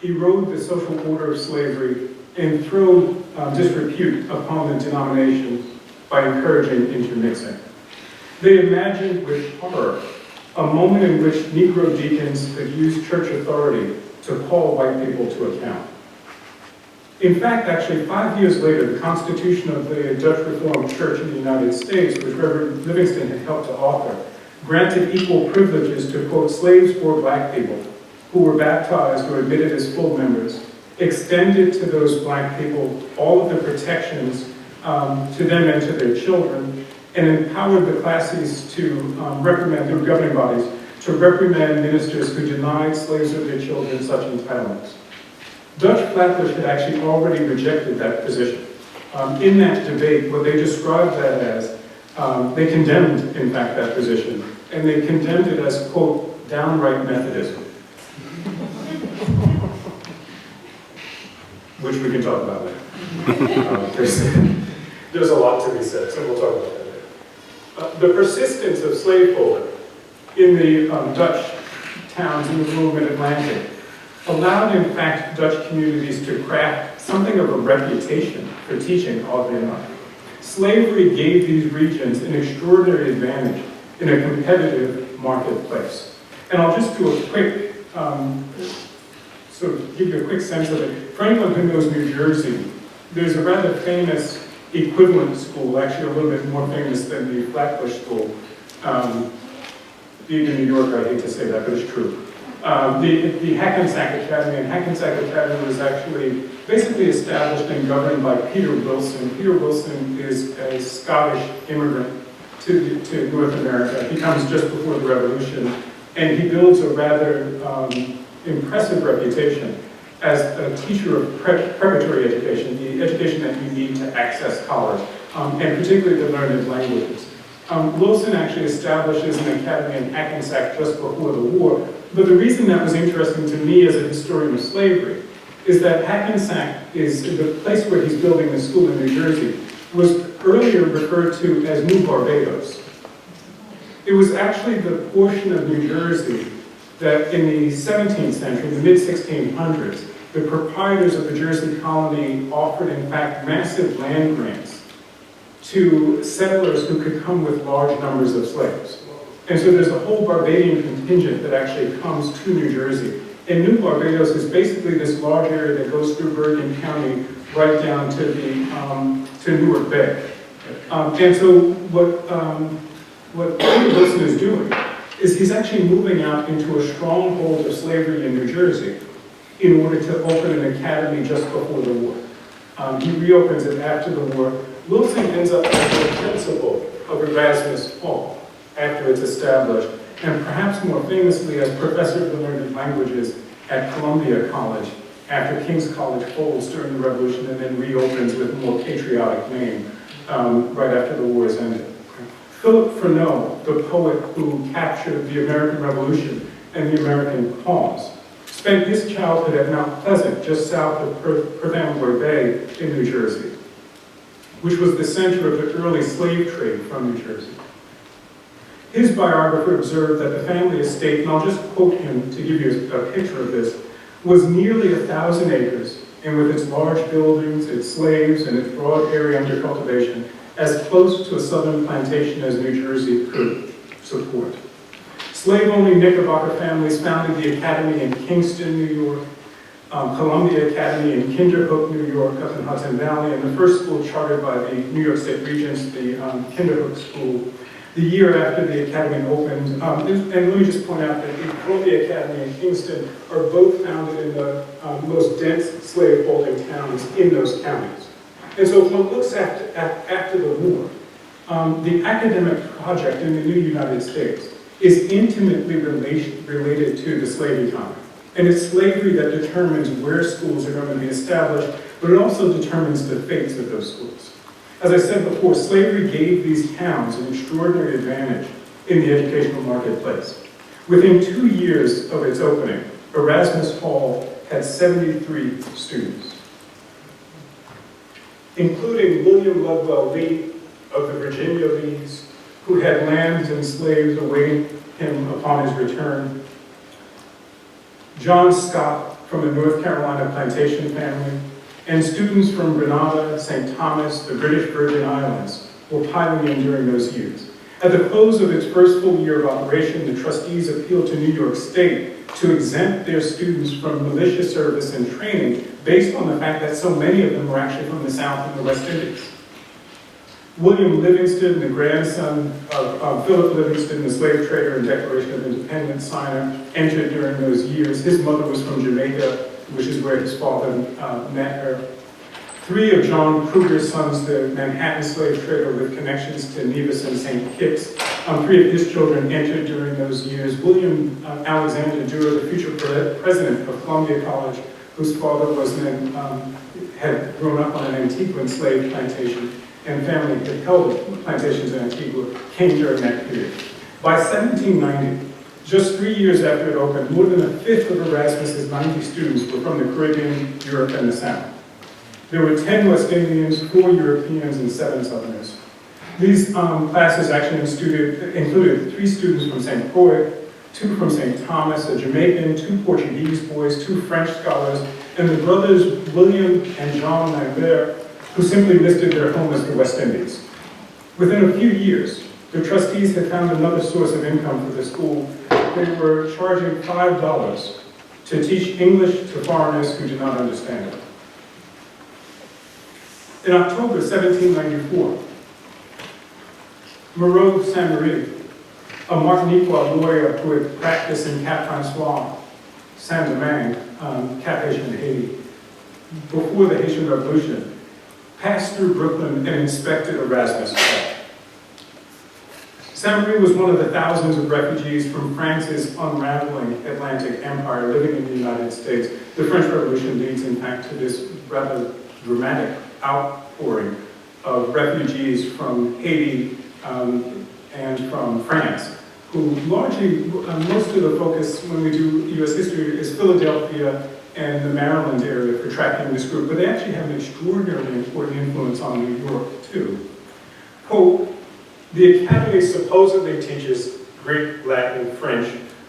erode the social order of slavery, and throw disrepute upon the denomination by encouraging intermixing. They imagined with horror a moment in which Negro deacons could use church authority to call white people to account. In fact, actually, 5 years later, the Constitution of the Dutch Reformed Church in the United States, which Reverend Livingston had helped to author, granted equal privileges to, quote, slaves for black people who were baptized or admitted as full members, extended to those black people all of the protections to them and to their children, and empowered the classes to reprimand, their governing bodies, to reprimand ministers who denied slaves or their children such entitlements. Dutch Flatbush had actually already rejected that position. In that debate, what they described that as, they condemned, in fact, that position, and they condemned it as, quote, downright Methodism. Which we can talk about later. There's a lot to be said, so we'll talk about that later. The persistence of slaveholding in the Dutch towns in the rural mid-Atlantic allowed, in fact, Dutch communities to craft something of a reputation for teaching, oddly enough. Slavery gave these regions an extraordinary advantage in a competitive marketplace. And I'll just do a quick, sort of give you a quick sense of it. For anyone who knows New Jersey, there's a rather famous equivalent school, actually a little bit more famous than the Flatbush School. Being in New York, I hate to say that, but it's true. The Hackensack Academy, and Hackensack Academy was actually basically established and governed by Peter Wilson. Peter Wilson is a Scottish immigrant to North America. He comes just before the Revolution, and he builds a rather impressive reputation as a teacher of preparatory education, the education that you need to access college, and particularly to learn his languages. Wilson actually establishes an academy in Hackensack just before the war, but the reason that was interesting to me as a historian of slavery is that Hackensack is the place where he's building the school in New Jersey was earlier referred to as New Barbados. It was actually the portion of New Jersey that in the 17th century, the mid-1600s, the proprietors of the Jersey colony offered, in fact, massive land grants to settlers who could come with large numbers of slaves. And so there's a whole Barbadian contingent that actually comes to New Jersey. And New Barbados is basically this large area that goes through Bergen County right down to to Newark Bay. And so what Peter Wilson is doing is he's actually moving out into a stronghold of slavery in New Jersey in order to open an academy just before the war. He reopens it after the war. Wilson ends up as the principal of Erasmus Hall after it's established, and perhaps more famously as professor of the learned languages at Columbia College after King's College folds during the Revolution and then reopens with a more patriotic name right after the war is ended. Philip Freneau, the poet who captured the American Revolution and the American cause, spent his childhood at Mount Pleasant, just south of Port-Amboy Bay in New Jersey, which was the center of the early slave trade from New Jersey. His biographer observed that the family estate, and I'll just quote him to give you a picture of this, was nearly 1,000 acres, and with its large buildings, its slaves, and its broad area under cultivation, as close to a southern plantation as New Jersey could support. Slave-only Knickerbocker families founded the Academy in Kingston, New York, Columbia Academy in Kinderhook, New York, up in Hudson Valley, and the first school chartered by the New York State Regents, the Kinderhook School, the year after the Academy opened. And let me just point out that the Columbia Academy and Kingston are both founded in the most dense slave-holding towns in those counties. And so if one looks after the war, the academic project in the new United States is intimately related to the slave economy. And it's slavery that determines where schools are going to be established, but it also determines the fates of those schools. As I said before, slavery gave these towns an extraordinary advantage in the educational marketplace. Within 2 years of its opening, Erasmus Hall had 73 students, including William Ludwell Lee of the Virginia Lees, who had lands and slaves awaiting him upon his return, John Scott from the North Carolina plantation family, and students from Grenada, St. Thomas, the British Virgin Islands were piling in during those years. At the close of its first full year of operation, the trustees appealed to New York State to exempt their students from militia service and training based on the fact that so many of them were actually from the South and the West Indies. William Livingston, the grandson of Philip Livingston, the slave trader and Declaration of Independence signer, entered during those years. His mother was from Jamaica, which is where his father met her. 3 of John Kruger's sons, the Manhattan slave trader with connections to Nevis and St. Kitts, 3 of his children entered during those years. William Alexander Durer, the future president of Columbia College, whose father was had grown up on an Antiguan slave plantation, and family had held plantations in Antigua, came during that period. By 1790, just 3 years after it opened, more than 1/5 of Erasmus's 90 students were from the Caribbean, Europe, and the South. There were 10 West Indians, 4 Europeans, and 7 Southerners. These classes actually included 3 students from St. Croix, 2 from St. Thomas, a Jamaican, 2 Portuguese boys, 2 French scholars, and the brothers William and John Lambert, who simply listed their home as the West Indies. Within a few years, the trustees had found another source of income for the school. They were charging $5 to teach English to foreigners who did not understand it. In October 1794, Moreau Saint-Marie, a Martiniquois lawyer who had practiced in Cap Francois, Saint-Domingue, Cap Haitian Haiti, before the Haitian Revolution, passed through Brooklyn and inspected Erasmus Hall. Saint-Marie was one of the thousands of refugees from France's unraveling Atlantic Empire living in the United States. The French Revolution leads, in fact, to this rather dramatic outpouring of refugees from Haiti and from France, who largely, most of the focus when we do U.S. history is Philadelphia and the Maryland area for tracking this group, but they actually have an extraordinarily important influence on New York, too. Quote, "The Academy supposedly teaches Greek, Latin, French,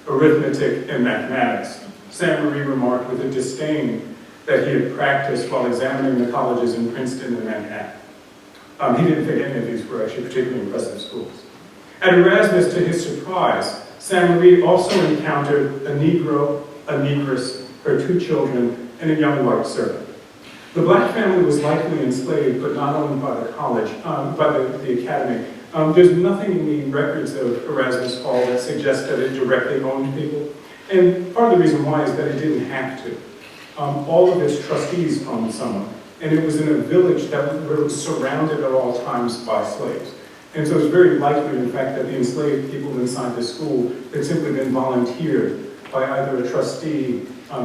arithmetic, and mathematics," Saint-Marie remarked with a disdain that he had practiced while examining the colleges in Princeton and Manhattan. He didn't think any of these were actually particularly impressive schools. At Erasmus, to his surprise, Saint-Marie also encountered a Negro, a Negress, her 2 children, and a young white servant. The black family was likely enslaved, but not owned by the college, by the academy. There's nothing in the records of Erasmus Hall that suggests that it directly owned people. And part of the reason why is that it didn't have to. All of its trustees owned someone. And it was in a village that was surrounded at all times by slaves. And so it's very likely, in fact, that the enslaved people inside the school had simply been volunteered by either a trustee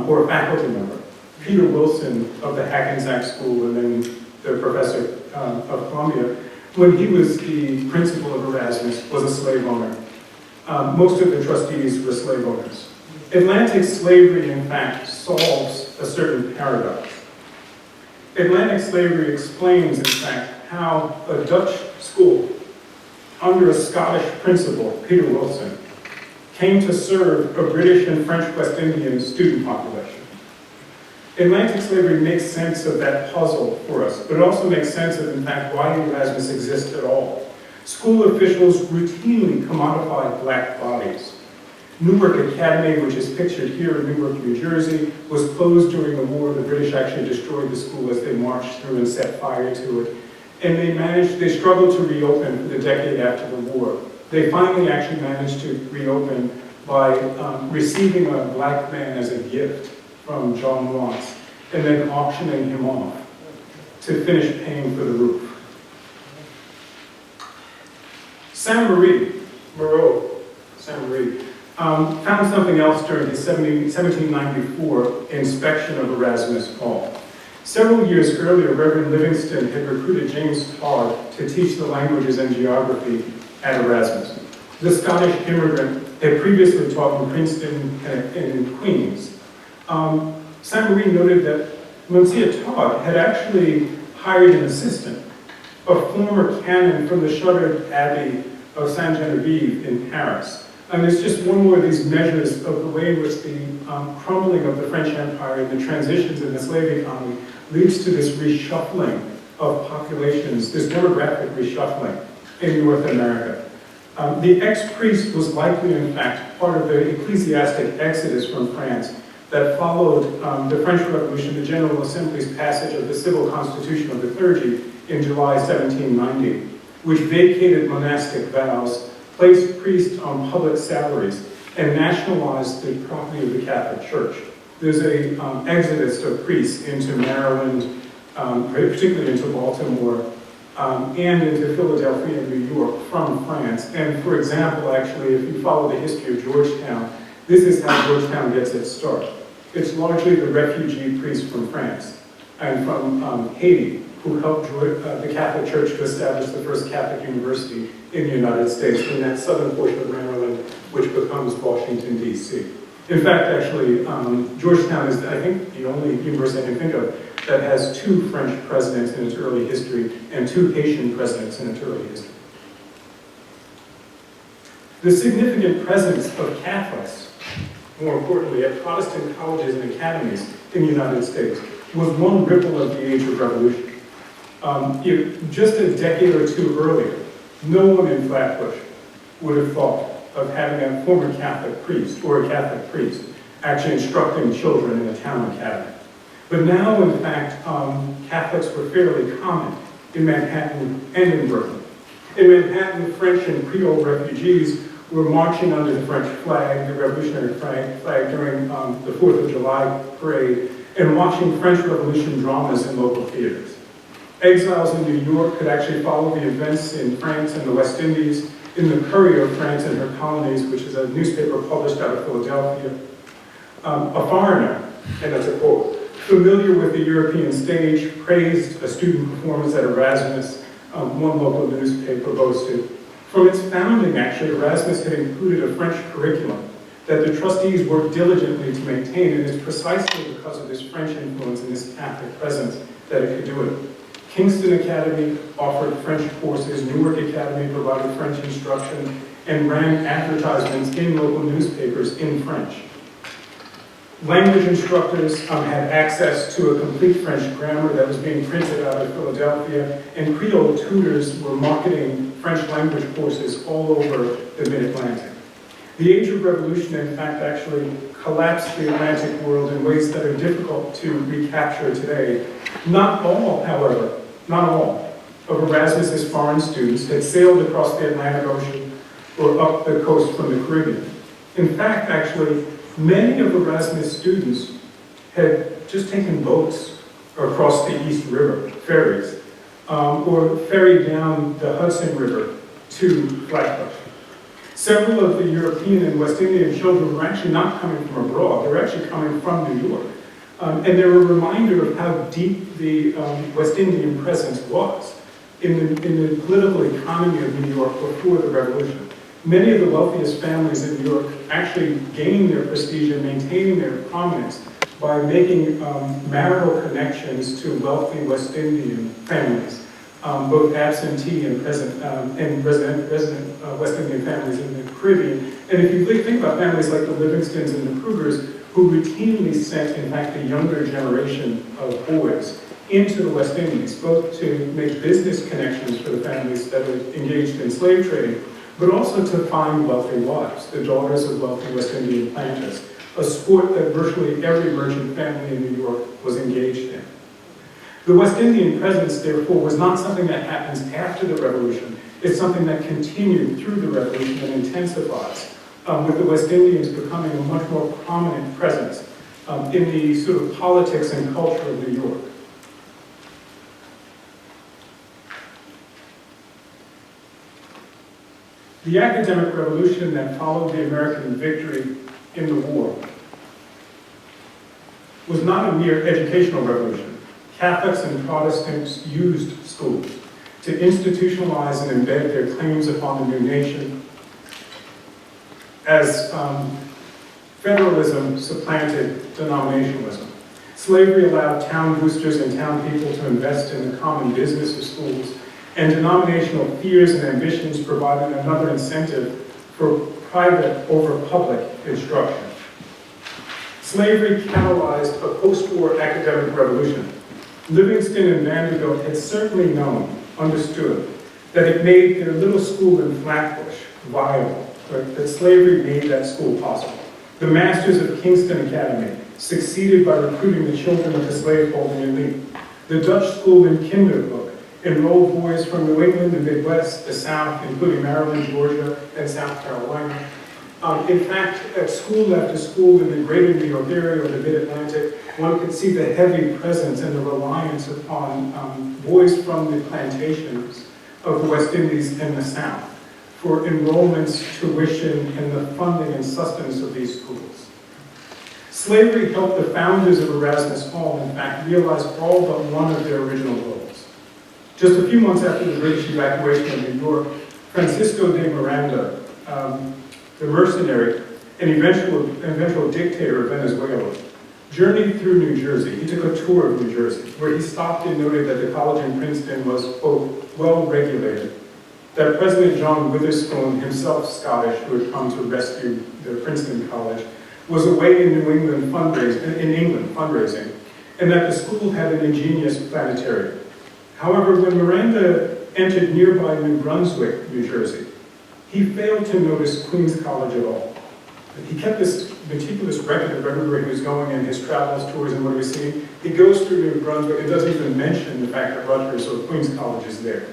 or a faculty member. Peter Wilson of the Hackensack School and then the professor of Columbia, when he was the principal of Erasmus, was a slave owner. Most of the trustees were slave owners. Atlantic slavery, in fact, solves a certain paradox. Atlantic slavery explains, in fact, how a Dutch school, under a Scottish principal, Peter Wilson, came to serve a British and French West Indian student population. Atlantic slavery makes sense of that puzzle for us, but it also makes sense of, in fact, why Erasmus exists at all. School officials routinely commodified black bodies. Newark Academy, which is pictured here in Newark, New Jersey, was closed during the war. The British actually destroyed the school as they marched through and set fire to it. And they struggled to reopen for the decade after the war. They finally actually managed to reopen by receiving a black man as a gift from John Watts, and then auctioning him off to finish paying for the roof. Saint-Marie found something else during his 1794 inspection of Erasmus Hall. Several years earlier, Reverend Livingston had recruited James Todd to teach the languages and geography at Erasmus. The Scottish immigrant had previously taught in Princeton and in Queens. Saint-Marie noted that Monsieur Todd had actually hired an assistant, a former canon from the shuttered Abbey of Saint Genevieve in Paris. And it's just one more of these measures of the way in which the crumbling of the French Empire and the transitions in the slave economy leads to this reshuffling of populations, this demographic reshuffling in North America. The ex-priest was likely, in fact, part of the ecclesiastic exodus from France that followed the French Revolution, the General Assembly's passage of the Civil Constitution of the Clergy in July 1790, which vacated monastic vows, placed priests on public salaries, and nationalized the property of the Catholic Church. There's an exodus of priests into Maryland, particularly into Baltimore, and into Philadelphia and New York from France. And for example, actually, if you follow the history of Georgetown, this is how Georgetown gets its start. It's largely the refugee priests from France and from Haiti who helped the Catholic Church to establish the first Catholic university in the United States in that southern portion of Maryland, which becomes Washington, D.C. In fact, actually, Georgetown is, I think, the only university I can think of that has 2 French presidents in its early history and 2 Haitian presidents in its early history. The significant presence of Catholics, more importantly, at Protestant colleges and academies in the United States, was one ripple of the Age of Revolution. Just a decade or 2 earlier, no one in Flatbush would have thought of having a former Catholic priest or a Catholic priest actually instructing children in a town academy. But now, in fact, Catholics were fairly common in Manhattan and in Brooklyn. In Manhattan, French and Creole refugees were marching under the French flag, the revolutionary flag during the 4th of July parade, and watching French Revolution dramas in local theaters. Exiles in New York could actually follow the events in France and the West Indies, in the Courier of France and her colonies, which is a newspaper published out of Philadelphia. A foreigner, and that's a quote, familiar with the European stage, praised a student performance at Erasmus, one local newspaper boasted. From its founding, actually, Erasmus had included a French curriculum that the trustees worked diligently to maintain, and it's precisely because of this French influence and this Catholic presence that it could do it. Kingston Academy offered French courses, Newark Academy provided French instruction, and ran advertisements in local newspapers in French. Language instructors had access to a complete French grammar that was being printed out of Philadelphia, and Creole tutors were marketing French language courses all over the Mid-Atlantic. The Age of Revolution, in fact, actually collapsed the Atlantic world in ways that are difficult to recapture today. Not all, however, not all of Erasmus's foreign students had sailed across the Atlantic Ocean or up the coast from the Caribbean. In fact, actually, many of Erasmus' students had just taken boats across the East River, ferries, or ferried down the Hudson River to Flatbush. Several of the European and West Indian children were actually not coming from abroad, they were actually coming from New York. And they're a reminder of how deep the West Indian presence was in the political economy of New York before the Revolution. Many of the wealthiest families in New York actually gained their prestige and maintaining their prominence by making marital connections to wealthy West Indian families, both absentee and resident West Indian families in the Caribbean. And if you think about families like the Livingstons and the Krugers, who routinely sent, in fact, the younger generation of boys into the West Indies, both to make business connections for the families that were engaged in slave trading, but also to find wealthy wives, the daughters of wealthy West Indian planters, a sport that virtually every merchant family in New York was engaged in. The West Indian presence, therefore, was not something that happens after the Revolution. It's something that continued through the Revolution and intensifies, with the West Indians becoming a much more prominent presence in the sort of politics and culture of New York. The academic revolution that followed the American victory in the war was not a mere educational revolution. Catholics and Protestants used schools to institutionalize and embed their claims upon the new nation as federalism supplanted denominationalism. Slavery allowed town boosters and town people to invest in the common business of schools, and denominational fears and ambitions provided another incentive for private over public instruction. Slavery catalyzed a post-war academic revolution. Livingston and Vanderbilt had certainly understood, that it made their little school in Flatbush viable, right? That slavery made that school possible. The masters of Kingston Academy succeeded by recruiting the children of the slaveholding elite. The Dutch school in Kinderhook enrolled boys from New England, the Midwest, the South, including Maryland, Georgia, and South Carolina. In fact, at school after school in the greater New York area or the mid-Atlantic, one could see the heavy presence and the reliance upon boys from the plantations of the West Indies and the South for enrollments, tuition, and the funding and sustenance of these schools. Slavery helped the founders of Erasmus Hall, in fact, realize all but one of their original goals. Just a few months after the British evacuation of New York, Francisco de Miranda, the mercenary and eventual dictator of Venezuela, journeyed through New Jersey. He took a tour of New Jersey, where he stopped and noted that the college in Princeton was, quote, well-regulated, that President John Witherspoon, himself Scottish, who had come to rescue the Princeton College, was away in England fundraising, and that the school had an ingenious planetarium. However, when Miranda entered nearby New Brunswick, New Jersey, he failed to notice Queens College at all. He kept this meticulous record of everywhere he was going in his travels, tours, and what he was seeing. He goes through New Brunswick and doesn't even mention the fact that Rutgers or Queens College is there.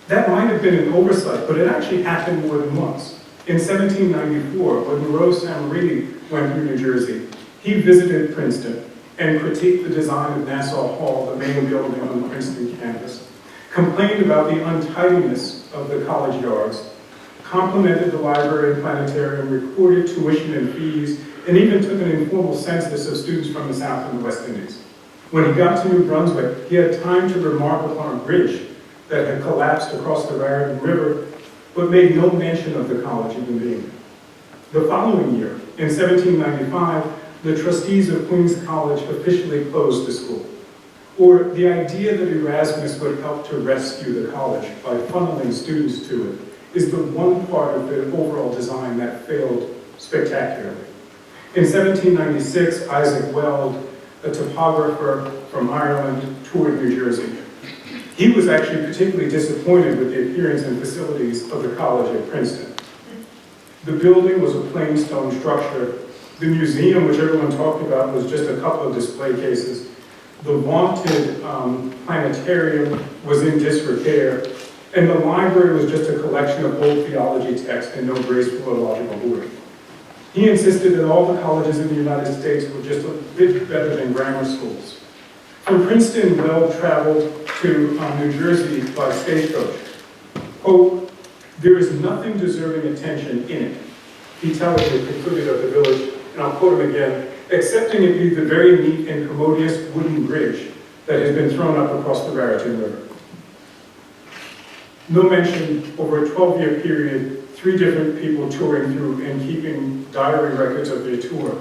That might have been an oversight, but it actually happened more than once. In 1794, when Moreau Sammariti went through New Jersey, he visited Princeton and critiqued the design of Nassau Hall, the main building on the Princeton campus, complained about the untidiness of the college yards, complimented the library and planetarium, recorded tuition and fees, and even took an informal census of students from the South and the West Indies. When he got to New Brunswick, he had time to remark upon a bridge that had collapsed across the Raritan River, but made no mention of the college even being there. The following year, in 1795, the trustees of Queens College officially closed the school. Or the idea that Erasmus would help to rescue the college by funneling students to it is the one part of the overall design that failed spectacularly. In 1796, Isaac Weld, a topographer from Ireland, toured New Jersey. He was actually particularly disappointed with the appearance and facilities of the college at Princeton. The building was a plain stone structure. The museum, which everyone talked about, was just a couple of display cases. The vaunted planetarium was in disrepair, and the library was just a collection of old theology texts and no graceful or logical order. He insisted that all the colleges in the United States were just a bit better than grammar schools. From Princeton, Weld traveled to New Jersey by stagecoach. Quote, "There is nothing deserving attention in it," he tellingly concluded of the village, and I'll quote him again, accepting it be the very neat and commodious wooden bridge that has been thrown up across the Raritan River. No mention, over a 12-year period, 3 different people touring through and keeping diary records of their tour,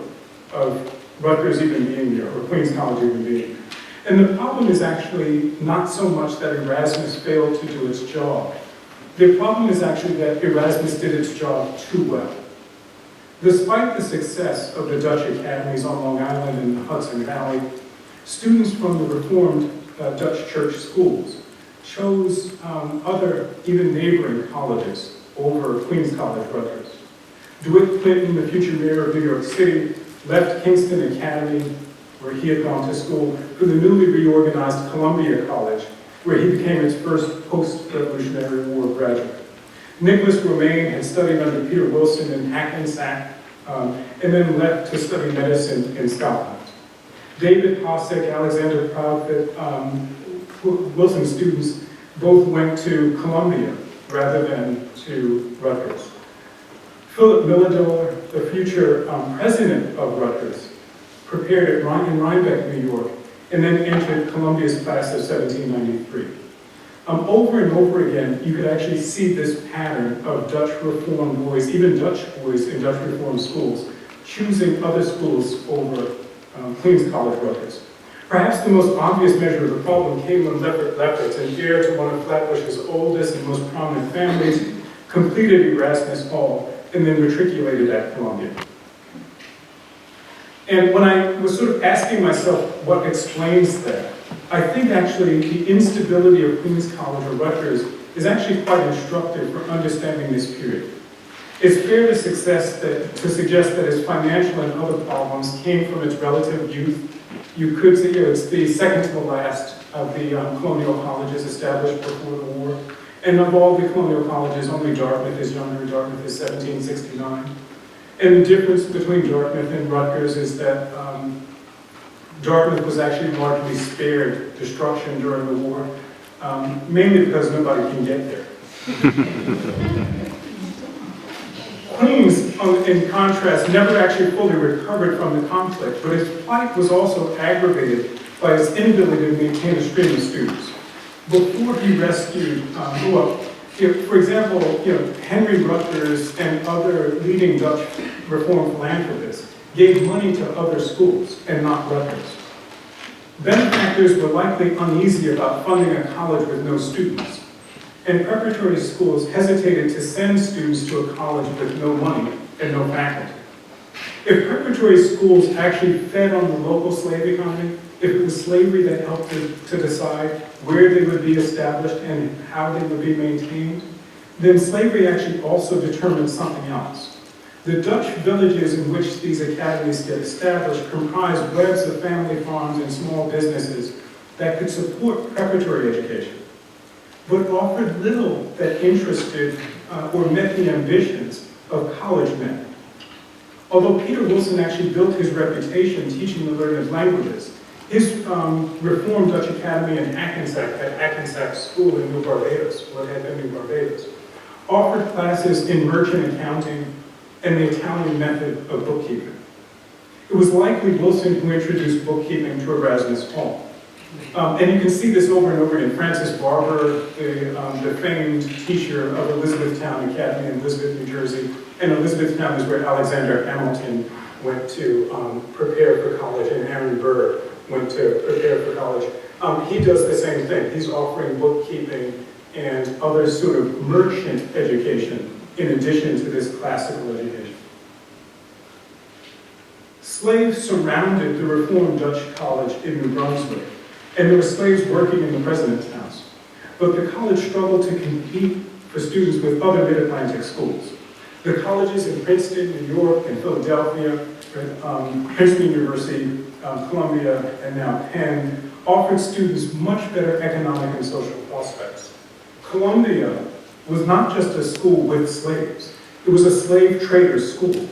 of Rutgers even being there, or Queens College even being there. And the problem is actually not so much that Erasmus failed to do its job. The problem is actually that Erasmus did its job too well. Despite the success of the Dutch academies on Long Island and the Hudson Valley, students from the Reformed Dutch church schools chose other, even neighboring colleges over Queens College, Rutgers. DeWitt Clinton, the future mayor of New York City, left Kingston Academy, where he had gone to school, for the newly reorganized Columbia College, where he became its first post-Revolutionary War graduate. Nicholas Romaine had studied under Peter Wilson in Hackensack, and then left to study medicine in Scotland. David Hossack, Alexander Proudfoot, Wilson students both went to Columbia rather than to Rutgers. Philip Milledor, the future president of Rutgers, prepared in Rhinebeck, New York, and then entered Columbia's class of 1793. Over and over again, you could actually see this pattern of Dutch Reformed boys, even Dutch boys in Dutch Reformed schools, choosing other schools over Queens College, Rutgers. Perhaps the most obvious measure of the problem came when Lefferts, an heir to one of Flatbush's oldest and most prominent families, completed Erasmus Hall and then matriculated at Columbia. And when I was sort of asking myself what explains that, I think actually the instability of Queens College or Rutgers is actually quite instructive for understanding this period. It's fair to suggest that its financial and other problems came from its relative youth. You could say it's the second to the last of the colonial colleges established before the war. And of all the colonial colleges, only Dartmouth is younger. Dartmouth is 1769. And the difference between Dartmouth and Rutgers is that Dartmouth was actually largely spared destruction during the war, mainly because nobody can get there. Queens, in contrast, never actually fully recovered from the conflict, but its plight was also aggravated by its inability to maintain a stream of students. Before he rescued, for example, Henry Rutgers and other leading Dutch Reformed philanthropists gave money to other schools and not Rutgers. Benefactors were likely uneasy about funding a college with no students, and preparatory schools hesitated to send students to a college with no money and no faculty. If preparatory schools actually fed on the local slave economy, if it was slavery that helped to decide where they would be established and how they would be maintained, then slavery actually also determined something else. The Dutch villages in which these academies get established comprise webs of family farms and small businesses that could support preparatory education, but offered little that interested or met the ambitions of college men. Although Peter Wilson actually built his reputation teaching the learned languages, his Reformed Dutch Academy in Hackensack, at Hackensack School in New Barbados, what had been New Barbados, offered classes in merchant accounting and the Italian method of bookkeeping. It was likely Wilson who introduced bookkeeping to Erasmus Hall. And you can see this over and over again. Francis Barber, the famed teacher of Elizabethtown Academy in Elizabeth, New Jersey, and Elizabethtown is where Alexander Hamilton went to prepare for college, and Aaron Burr went to prepare for college. He does the same thing. He's offering bookkeeping and other sort of merchant education in addition to this classical education. Slaves surrounded the Reformed Dutch College in New Brunswick, and there were slaves working in the president's house. But the college struggled to compete for students with other mid-Atlantic schools. The colleges in Princeton, New York, and Philadelphia, Princeton University, Columbia, and now Penn, offered students much better economic and social prospects. Columbia was not just a school with slaves, it was a slave trader's school.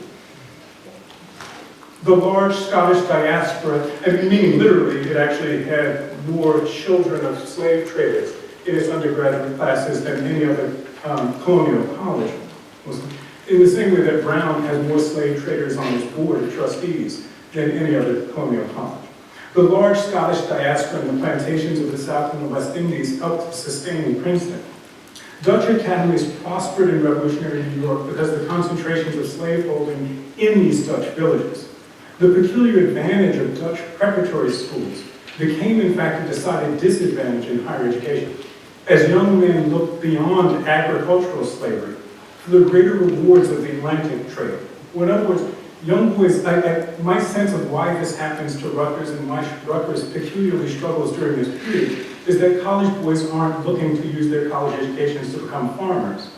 The large Scottish diaspora, meaning literally it actually had more children of slave traders in its undergraduate classes than any other colonial college. In the same way that Brown has more slave traders on its board of trustees than any other colonial college. The large Scottish diaspora and the plantations of the South and the West Indies helped sustain Princeton. Dutch academies prospered in revolutionary New York because of the concentrations of slaveholding in these Dutch villages. The peculiar advantage of Dutch preparatory schools became, in fact, a decided disadvantage in higher education, as young men looked beyond agricultural slavery for the greater rewards of the Atlantic trade. Well, in other words, young boys, my sense of why this happens to Rutgers and why Rutgers peculiarly struggles during this period is that college boys aren't looking to use their college educations to become farmers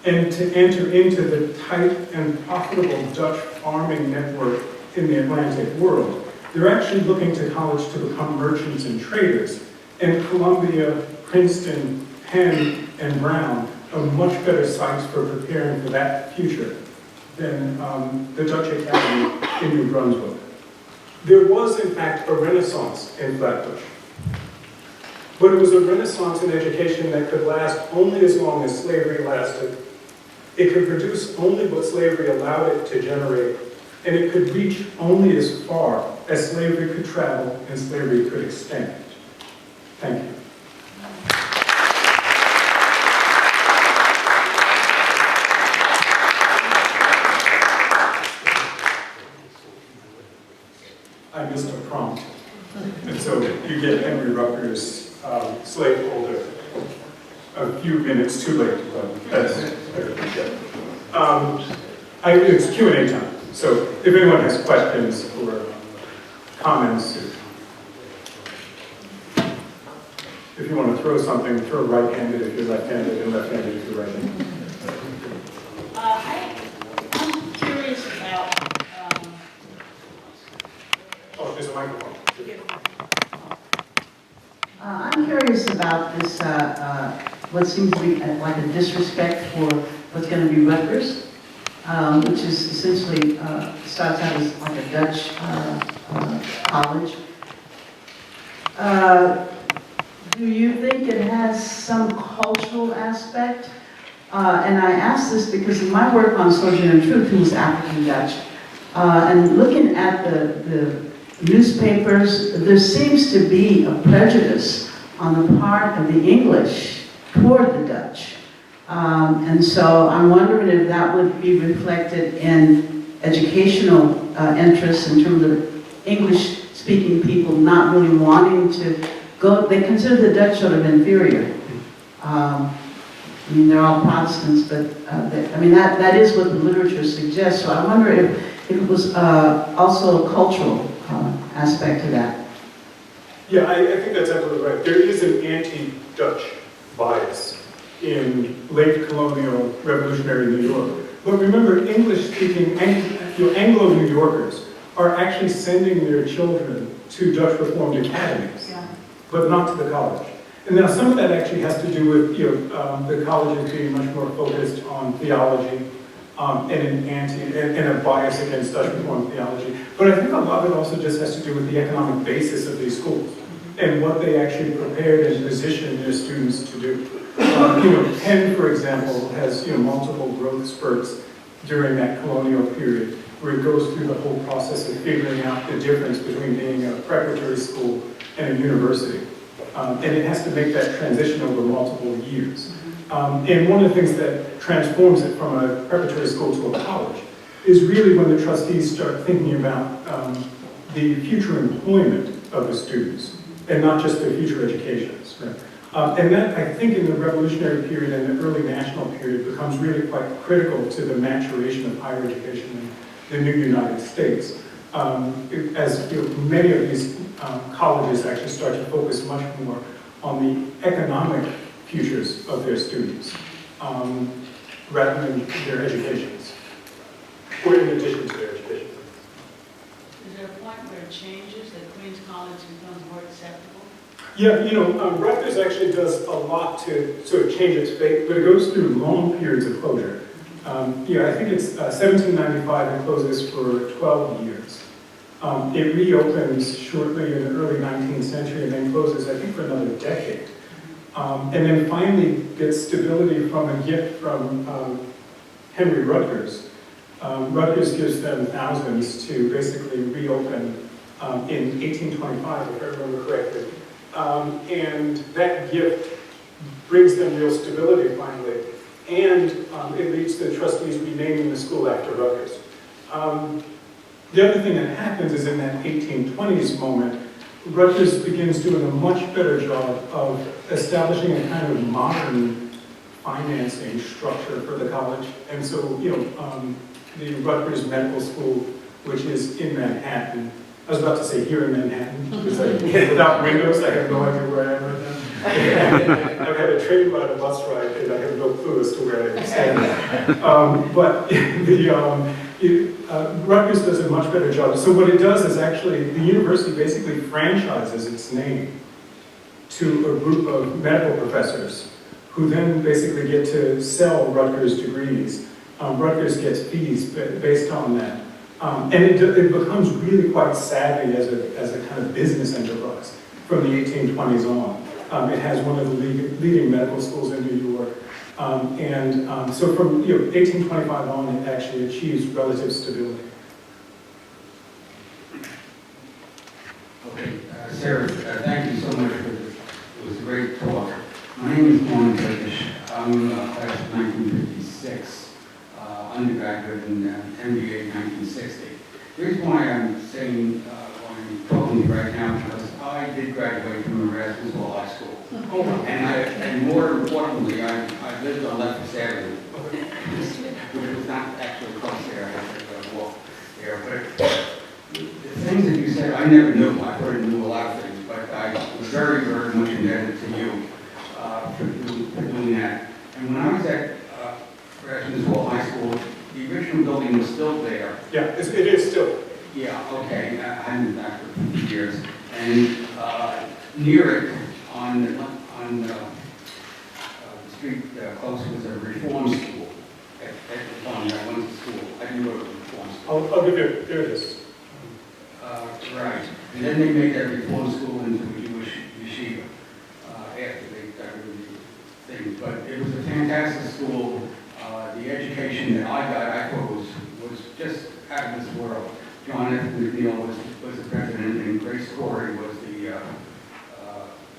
and to enter into the tight and profitable Dutch farming network in the Atlantic world. They're actually looking to college to become merchants and traders. And Columbia, Princeton, Penn, and Brown are much better sites for preparing for that future than the Dutch Academy in New Brunswick. There was, in fact, a renaissance in Flatbush. But it was a renaissance in education that could last only as long as slavery lasted. It could produce only what slavery allowed it to generate, and it could reach only as far as slavery could travel and slavery could extend. Thank you. I missed a prompt, and so you get Henry Rutgers' slaveholder a few minutes too late, but that's it's Q&A time. So if anyone has questions or comments, if you want to throw something, throw right-handed if you're left-handed and left-handed if you're right-handed. I'm curious about... Oh, there's a microphone. I'm curious about this, what seems to be like a disrespect for what's going to be Rutgers, which is essentially starts out as like a Dutch college. Do you think it has some cultural aspect? And I ask this because in my work on Sojourner Truth, who was African Dutch, and looking at the newspapers, there seems to be a prejudice on the part of the English toward the Dutch. And so I'm wondering if that would be reflected in educational interests in terms of English-speaking people not really wanting to go. They consider the Dutch sort of inferior. I mean, they're all Protestants, but that is what the literature suggests. So I wonder if it was also a cultural aspect to that. Yeah, I think that's absolutely right. There is an anti-Dutch bias in late colonial revolutionary New York. But remember, English-speaking Anglo-New Yorkers are actually sending their children to Dutch Reformed academies, but not to the college. And now some of that actually has to do with the colleges being much more focused on theology and a bias against Dutch Reformed theology. But I think a lot of it also just has to do with the economic basis of these schools and what they actually prepared and positioned their students to do. Penn, for example, has multiple growth spurts during that colonial period, where it goes through the whole process of figuring out the difference between being a preparatory school and a university. And it has to make that transition over multiple years. And one of the things that transforms it from a preparatory school to a college is really when the trustees start thinking about the future employment of the students, and not just their future educations. Right? And that, I think, in the revolutionary period and the early national period becomes really quite critical to the maturation of higher education in the new United States. As many of these colleges actually start to focus much more on the economic futures of their students, rather than their educations, or in addition to their education. Is there a point where it changes, that Queens College becomes more acceptable? Yeah, Rutgers actually does a lot to sort of change its fate, but it goes through long periods of closure. I think it's 1795 and closes for 12 years. It reopens shortly in the early 19th century and then closes, I think, for another decade. And then finally gets stability from a gift from Henry Rutgers Rutgers gives them thousands to basically reopen in 1825, if I remember correctly. And that gift brings them real stability finally, and it leads to the trustees renaming the school after Rutgers. The other thing that happens is in that 1820s moment, Rutgers begins doing a much better job of establishing a kind of modern financing structure for the college. And so, the Rutgers Medical School, which is in Manhattan, I was about to say here in Manhattan, because without windows, I have no idea where I am right now. I've had a train ride, a bus ride, and I have no clue as to where I am standing. But Rutgers does a much better job. So what it does is actually, the university basically franchises its name to a group of medical professors who then basically get to sell Rutgers degrees. Rutgers gets fees based on that. And it becomes really quite savvy as a kind of business enterprise from the 1820s on. It has one of the leading medical schools in New York. So from 1825 on, it actually achieves relative stability. Okay, Sarah, thank you so much for this. It was a great talk. My name is Munday. I'm class of 1956, undergraduate in MBA in 1960. The reason why I'm saying, why I'm talking to you right now, because I did graduate from Erasmus Hall High School. And more importantly, I lived on Flatbush Avenue, which was not actually close there. I had to walk there. But the things that you said, I never knew. I already knew a lot of things, but I was very, very much indebted to you for doing that. And when I was at Erasmus Hall High School, the original building was still there. Yeah, it is still. Yeah, okay. I hadn't been back for 50 years. And near it, on the street close was a reform school. At the time I went to school, I knew it was a reform school. I'll give you, there it is. Right. And then they made that reform school into a Jewish yeshiva after they got rid of the things. But it was a fantastic school. The education that I got, I thought was just out of this world. John F. McNeil was the president, and Grace Corey was the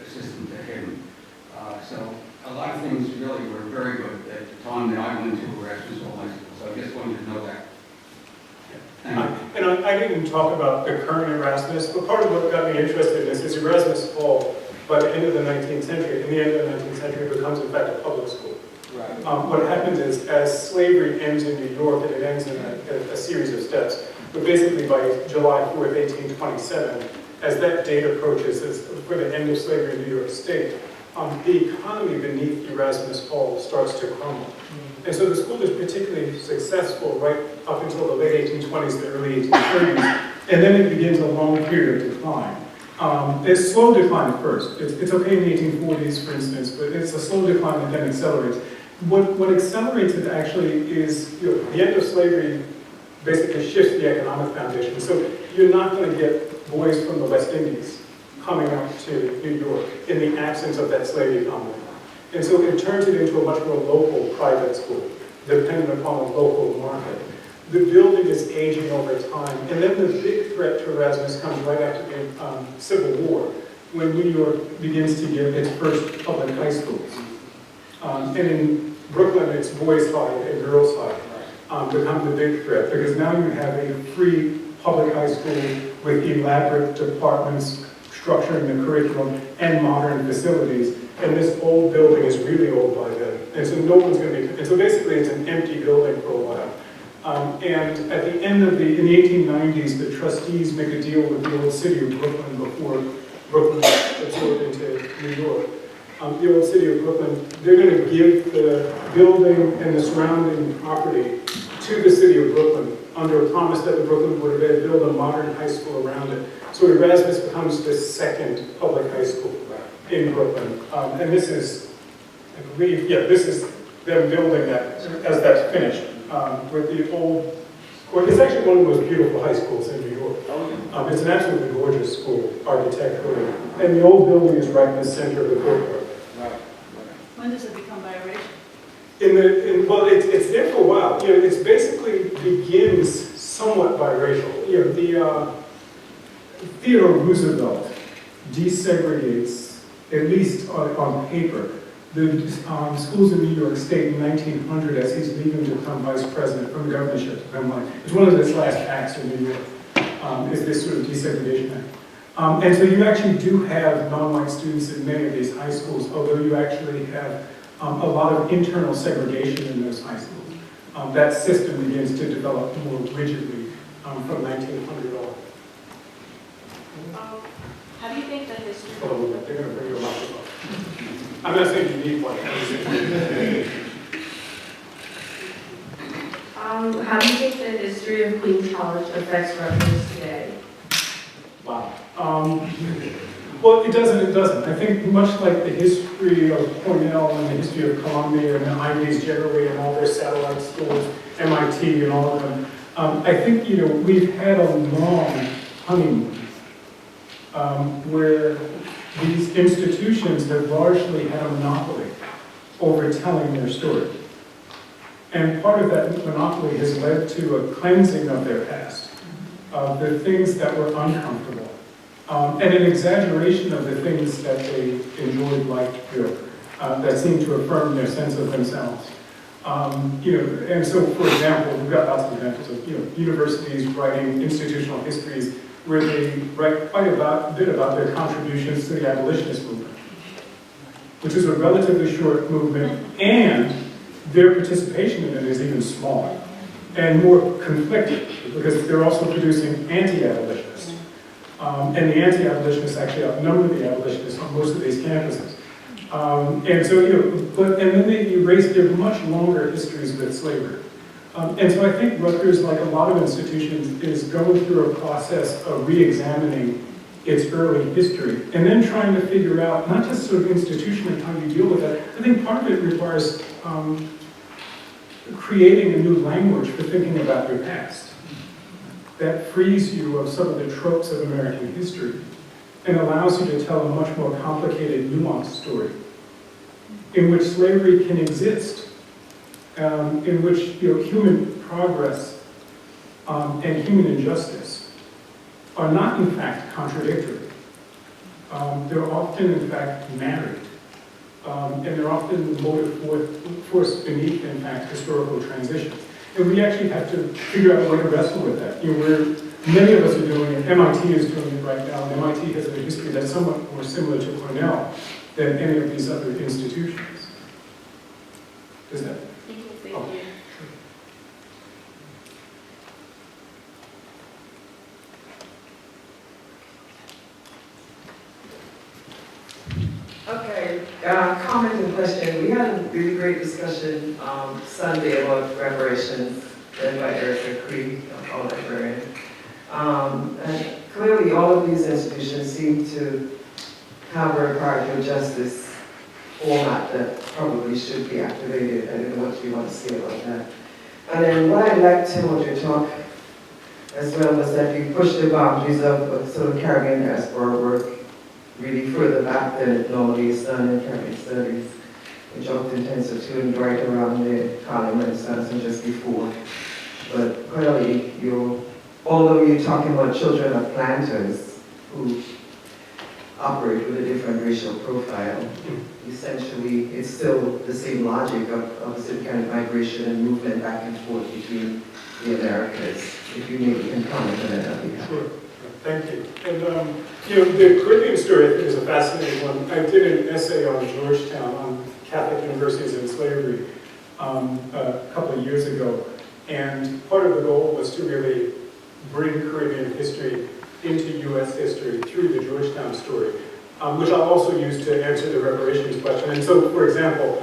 assistant to him. So a lot of things really were very good at the time that I went to Erasmus Hall High School. So I just wanted to know that. And I didn't talk about the current Erasmus, but part of what got me interested in this is Erasmus Hall, by the end of the 19th century, in the end of the 19th century, becomes in fact a public school. Right. What happens is, as slavery ends in New York, and it ends in a series of steps, but basically by July 4th, 1827, as that date approaches, as for the end of slavery in New York State, the economy beneath Erasmus Hall starts to crumble. And so the school is particularly successful right up until the late 1820s, the early 1830s, and then it begins a long period of decline. It's slow decline at first. It's okay in the 1840s, for instance, but it's a slow decline that then accelerates. What accelerates it actually is the end of slavery basically shifts the economic foundation. So you're not going to get boys from the West Indies coming up to New York in the absence of that slave economy. And so it turns it into a much more local private school, dependent upon a local market. The building is aging over time, and then the big threat to Erasmus comes right after the Civil War, when New York begins to give its first public high schools. And in Brooklyn, it's Boys High and Girls High become the big threat, because now you have a free public high school with elaborate departments structuring the curriculum and modern facilities. And this old building is really old by then. And so no one's going to be, and so basically it's an empty building for a while. And at the end of in the 1890s, the trustees make a deal with the old city of Brooklyn before Brooklyn absorbed into New York. The old city of Brooklyn, they're going to give the building and the surrounding property to the city of Brooklyn under a promise that the Brooklyn would build a modern high school around it. So Erasmus becomes the second public high school in Brooklyn. And this is, I believe, this is them building that as that's finished with the old, it's actually one of the most beautiful high schools in New York. It's an absolutely gorgeous school, architecturally. And the old building is right in the center of the courtyard. When does it become biracial? Well, it's there for a while. It's basically begins somewhat biracial. Theodore Roosevelt desegregates, at least on paper, the schools in New York State in 1900 as he's leaving to become vice president from the governorship to become one. It's one of his last acts in New York, is this sort of desegregation act. And so you actually do have non-white students in many of these high schools, although you actually have a lot of internal segregation in those high schools. That system begins to develop more rigidly from 1900 on. How do you think the history? Oh, they're going to bring you a lot of love. I'm not saying you need one. How do you think the history of Queens College affects Rutgers today? Wow. Well, it doesn't. I think much like the history of Cornell and the history of Columbia and the Ivies generally and all their satellite schools, MIT and all of them, I think, we've had a long honeymoon where these institutions have largely had a monopoly over telling their story. And part of that monopoly has led to a cleansing of their past, of the things that were uncomfortable, and an exaggeration of the things that they enjoyed, liked, that seemed to affirm their sense of themselves. And so, for example, we've got lots of examples of universities writing institutional histories where they write quite a bit about their contributions to the abolitionist movement, which is a relatively short movement, and their participation in it is even smaller and more conflicted because they're also producing anti-abolitionists. And the anti-abolitionists actually outnumber the abolitionists on most of these campuses. And so, and then they erase their much longer histories with slavery. And so I think Rutgers, like a lot of institutions, is going through a process of re-examining its early history and then trying to figure out, not just sort of institutionally how you deal with that. I think part of it requires creating a new language for thinking about your past that frees you of some of the tropes of American history and allows you to tell a much more complicated, nuanced story in which slavery can exist, in which human progress and human injustice are not in fact contradictory. They're often in fact married, and they're often motive force beneath in fact historical transitions. And we actually have to figure out a way to wrestle with that. Many of us are doing it. MIT is doing it right now. And MIT has a history that's somewhat more similar to Cornell than any of these other institutions. Does that? Thank you. Oh. Okay, comment and question. We had a really great discussion Sunday about reparations led by Erica Cree, our librarian. And clearly all of these institutions seem to have a reparative justice format that probably should be activated. I don't know what you want to say about that. And then what I liked about your talk as well was that you pushed the boundaries of sort of Caribbean diaspora work really further back than it normally is done in Caribbean studies, which often tends to turn right around the Harlem Renaissance and just before. But clearly, although you're talking about children of planters who operate with a different racial profile, essentially it's still the same logic of a certain kind of migration and movement back and forth between the Americas. If you maybe can comment on that, that'd be helpful. Sure. Thank you. And the Caribbean story I think is a fascinating one. I did an essay on Georgetown, on Catholic universities and slavery a couple of years ago. And part of the goal was to really bring Caribbean history into U.S. history through the Georgetown story, which I'll also use to answer the reparations question. And so, for example,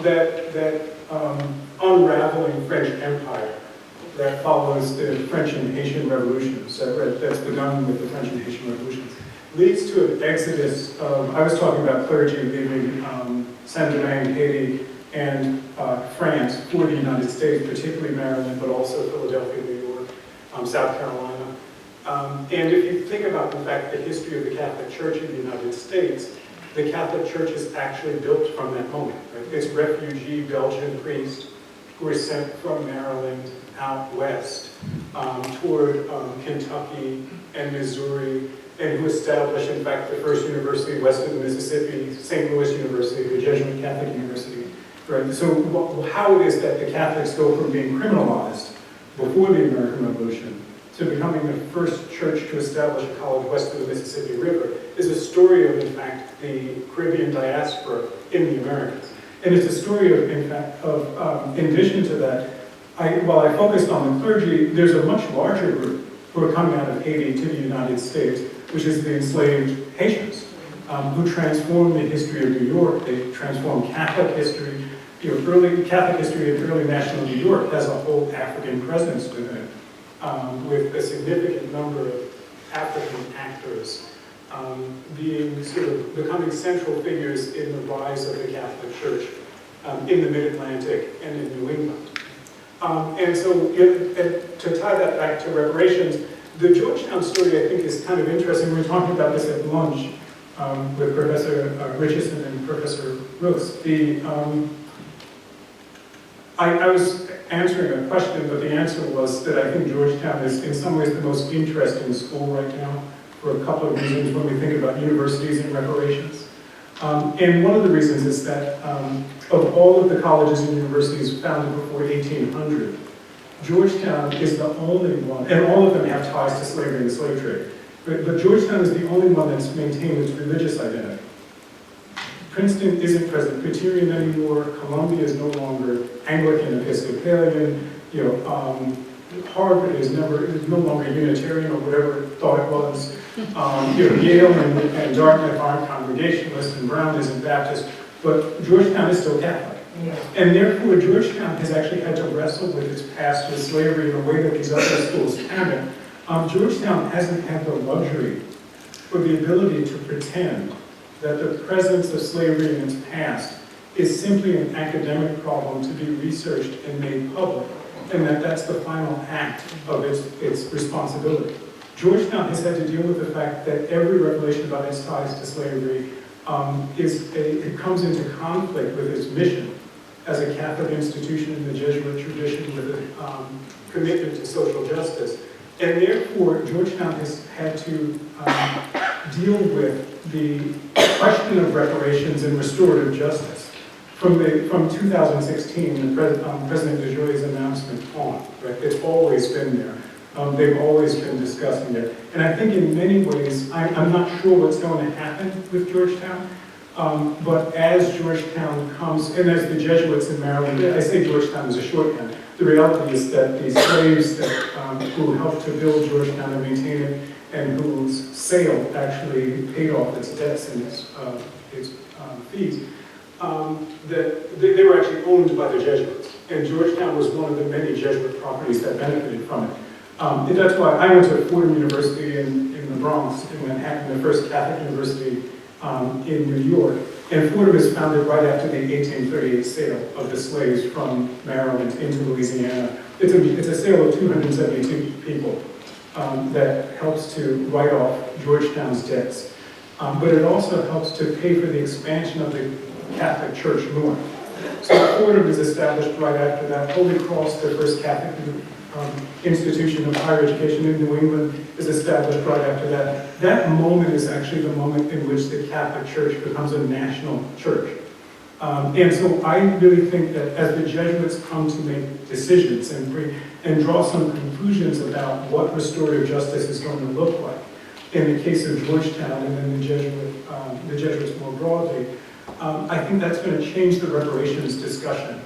that unraveling French empire that follows the French and Haitian revolutions, that's begun with the French and Haitian revolutions, leads to an exodus of, I was talking about clergy leaving Saint-Domingue, Haiti, and France for the United States, particularly Maryland, but also Philadelphia, New York, South Carolina. And if you think about, in fact, the history of the Catholic Church in the United States, the Catholic Church is actually built from that moment. Right? It's refugee Belgian priests who were sent from Maryland out west toward Kentucky and Missouri, and who established, in fact, the first university west of the Mississippi, St. Louis University, the Jesuit Catholic University. Right? So how it is that the Catholics go from being criminalized before the American Revolution to becoming the first church to establish a college west of the Mississippi River is a story of, in fact, the Caribbean diaspora in the Americas. And it's a story of, in fact, in addition to that, while I focused on the clergy, there's a much larger group who are coming out of Haiti to the United States, which is the enslaved Haitians, who transformed the history of New York. They transformed Catholic history. Early Catholic history of early national New York has a whole African presence within it, with a significant number of African actors being sort of becoming central figures in the rise of the Catholic Church in the Mid-Atlantic and in New England. And so to tie that back to reparations, the Georgetown story, I think, is kind of interesting. We were talking about this at lunch with Professor Richardson and Professor Rooks. I was answering a question, but the answer was that I think Georgetown is in some ways the most interesting school right now for a couple of reasons when we think about universities and reparations. And one of the reasons is that of all of the colleges and universities founded before 1800, Georgetown is the only one, and all of them have ties to slavery and the slave trade, but Georgetown is the only one that's maintained its religious identity. Princeton isn't Presbyterian anymore. Columbia is no longer Anglican Episcopalian. Harvard is no longer Unitarian or whatever it thought it was. Yale and Dartmouth aren't Congregationalist, and Brown isn't Baptist, but Georgetown is still Catholic. Yeah. And therefore, Georgetown has actually had to wrestle with its past with slavery in a way that these other schools haven't. Georgetown hasn't had the luxury or the ability to pretend that the presence of slavery in its past is simply an academic problem to be researched and made public, and that's the final act of its responsibility. Georgetown has had to deal with the fact that every revelation about its ties to slavery it comes into conflict with its mission as a Catholic institution in the Jesuit tradition with a commitment to social justice. And therefore, Georgetown has had to deal with the question of reparations and restorative justice from 2016, President DeJoy's announcement on. Right? It's always been there. They've always been discussing it. And I think in many ways, I'm not sure what's going to happen with Georgetown, but as Georgetown comes, and as the Jesuits in Maryland, I say Georgetown as a shorthand, the reality is that the slaves who helped to build Georgetown and maintain it, and whose sale actually paid off its debts and its fees, that they were actually owned by the Jesuits. And Georgetown was one of the many Jesuit properties that benefited from it. And that's why I went to Fordham University in the Bronx, in Manhattan, the first Catholic university in New York. And Fordham is founded right after the 1838 sale of the slaves from Maryland into Louisiana. It's a sale of 272 people that helps to write off Georgetown's debts. But it also helps to pay for the expansion of the Catholic Church north. So Fordham is established right after that. Holy Cross, the first Catholic institution of higher education in New England, is established right after that. That moment is actually the moment in which the Catholic Church becomes a national church. And so I really think that as the Jesuits come to make decisions and draw some conclusions about what restorative justice is going to look like, in the case of Georgetown and then the Jesuits more broadly, I think that's going to change the reparations discussion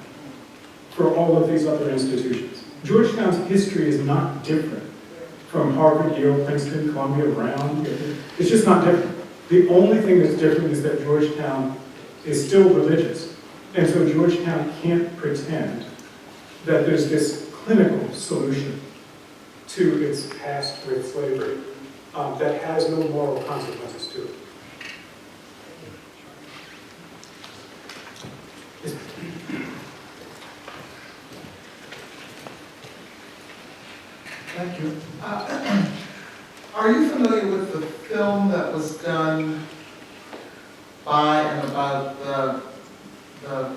for all of these other institutions. Georgetown's history is not different from Harvard, Yale, Princeton, Columbia, Brown. It's just not different. The only thing that's different is that Georgetown is still religious. And so Georgetown can't pretend that there's this clinical solution to its past with slavery that has no moral consequences to it. Yes. Thank you. Are you familiar with the film that was done by and about the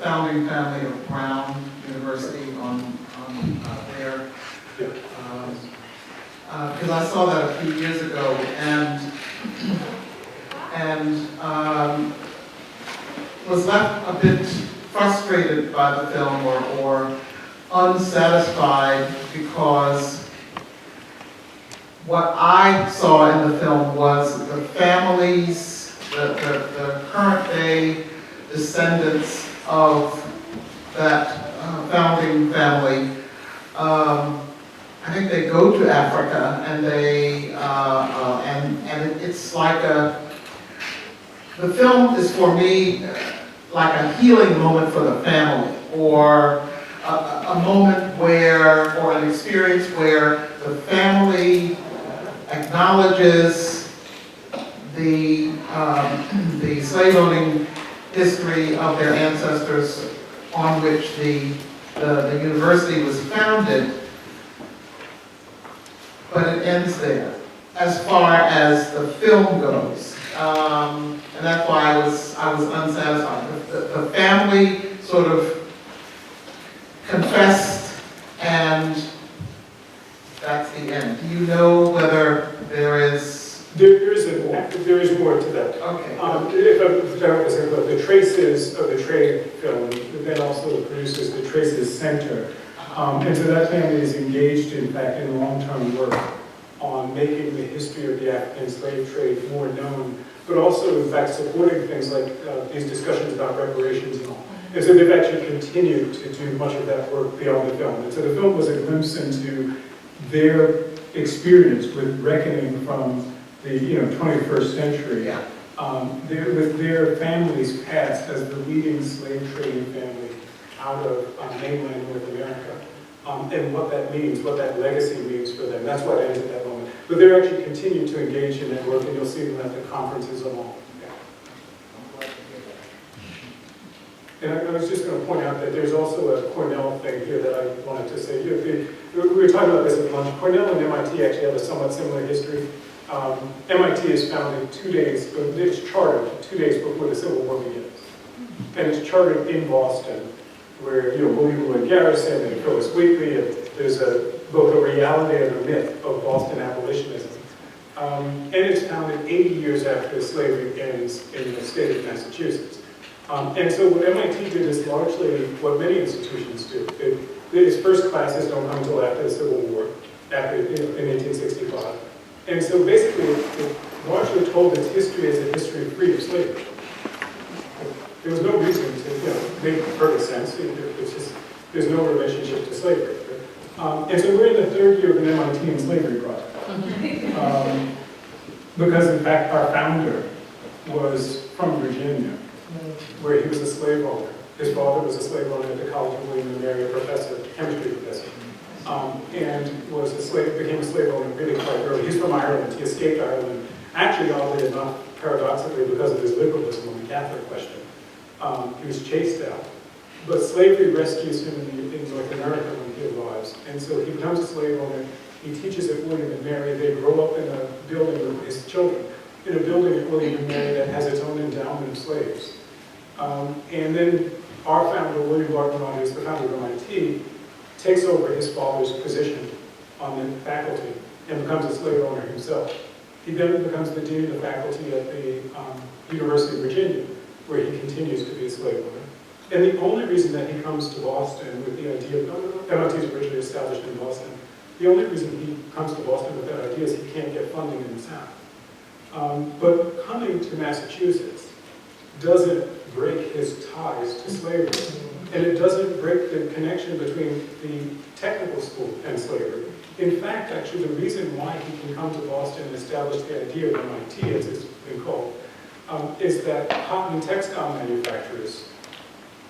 founding family of Brown University on there. Because I saw that a few years ago, and was left a bit frustrated by the film or unsatisfied, because what I saw in the film was the families, the current day descendants of that founding family. I think they go to Africa, and and it's like the film is for me like a healing moment for the family, or a moment where, or an experience where the family acknowledges the slave owning history of their ancestors on which the university was founded, but it ends there as far as the film goes. And that's why I was unsatisfied. The family sort of confessed, and that's the end. Do you know whether there is? There is more to that. Okay. If I was saying about the traces of the trade film, then also produces the Traces Center. And so that family is engaged, in fact, in long-term work on making the history of the African slave trade more known, but also, in fact, supporting things like these discussions about reparations and all. And so they've actually continued to do much of that work beyond the film. And so the film was a glimpse into their experience with reckoning from the 21st century, with their families past as the leading slave trading family out of mainland North America, and what that means, what that legacy means for them. That's what ends at that moment. But they're actually continuing to engage in that work, and you'll see them at the conferences and all. And I was just going to point out that there's also a Cornell thing here that I wanted to say. We were talking about this at lunch. Cornell and MIT actually have a somewhat similar history. MIT is founded 2 days, it's chartered 2 days before the Civil War begins. And it's chartered in Boston, where William Lloyd Garrison and Phyllis Wheatley, and there's both a reality and a myth of Boston abolitionism. And it's founded 80 years after slavery ends in the state of Massachusetts. And so what MIT did is largely what many institutions do. Its first classes don't come until after the Civil War, in 1865. And so basically, it largely told its history as a history of freedom slavery. There was no reason to, make perfect sense. It's just, there's no relationship to slavery. And so we're in the third year of an MIT and slavery project. Because in fact, our founder was from Virginia, where he was a slave owner. His father was a slave owner at the College of William and Mary, a professor, chemistry professor. And became a slave owner really quite early. He's from Ireland. He escaped Ireland, actually, oddly enough, paradoxically, because of his liberalism on the Catholic question. He was chased out. But slavery rescues him in North America when he arrives. And so he becomes a slave owner. He teaches at William and Mary. They grow up in a building with his children, in a building at William and Mary that has its own endowment of slaves. And then our founder, William Barton, who is the founder of MIT, takes over his father's position on the faculty and becomes a slave owner himself. He then becomes the dean of the faculty at the University of Virginia, where he continues to be a slave owner. And the only reason that he comes to Boston with the idea of, MIT is originally established in Boston, the only reason he comes to Boston with that idea is he can't get funding in the South. But coming to Massachusetts doesn't break his ties to slavery. And it doesn't break the connection between the technical school and slavery. In fact, actually, the reason why he can come to Boston and establish the idea of MIT, as it's been called, is that cotton and textile manufacturers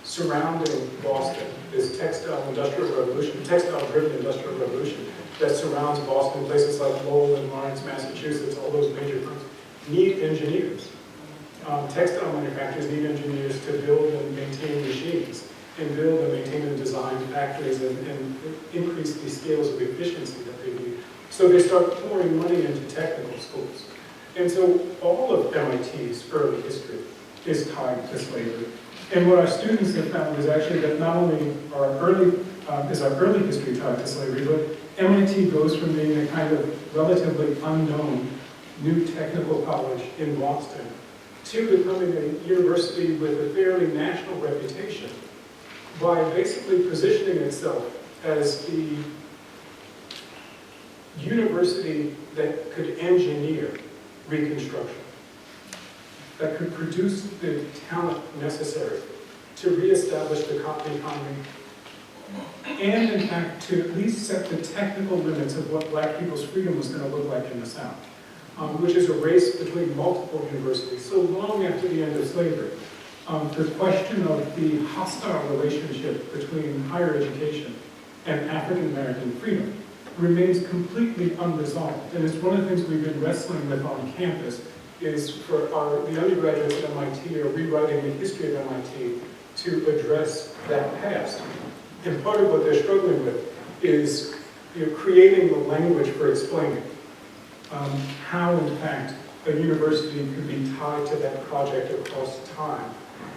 surrounding Boston, this textile-driven industrial revolution that surrounds Boston, places like Lowell and Lawrence, Massachusetts, all those major firms, need engineers. Textile manufacturers need engineers to build and maintain machines, and build and maintain and design factories and increase the scales of efficiency that they need. So they start pouring money into technical schools. And so all of MIT's early history is tied to slavery. And what our students have found is actually that not only is our early history tied to slavery, but MIT goes from being a kind of relatively unknown new technical college in Boston to becoming a university with a fairly national reputation by basically positioning itself as the university that could engineer Reconstruction, that could produce the talent necessary to reestablish the economy, and in fact to at least set the technical limits of what Black people's freedom was going to look like in the South, which is a race between multiple universities. So long after the end of slavery, the question of the hostile relationship between higher education and African American freedom remains completely unresolved. And it's one of the things we've been wrestling with on campus is for the undergraduates at MIT are rewriting the history of MIT to address that past. And part of what they're struggling with is creating the language for explaining how, in fact, a university could be tied to that project across time,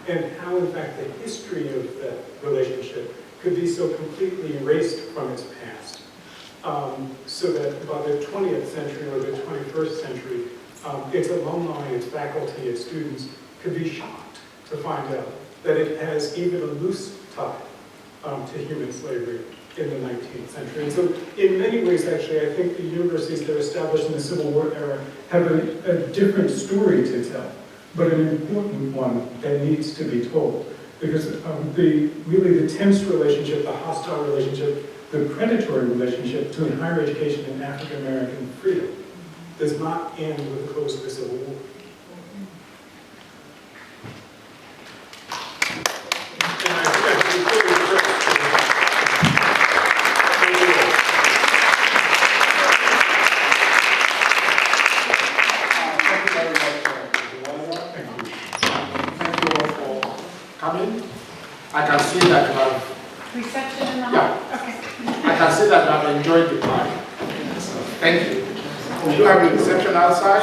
and how, in fact, the history of that relationship could be so completely erased from its past. So that by the 20th century or the 21st century, its alumni, its faculty, its students could be shocked to find out that it has even a loose tie to human slavery in the 19th century. And so in many ways, actually, I think the universities that are established in the Civil War era have a different story to tell, but an important one that needs to be told. Because really the tense relationship, the hostile relationship, the predatory relationship between higher education and African American freedom does not end with the close of the Civil War. I can see that you have reception in the hall? Yeah. Okay. I can see that you have enjoyed the party. So, thank you. We do have a reception outside.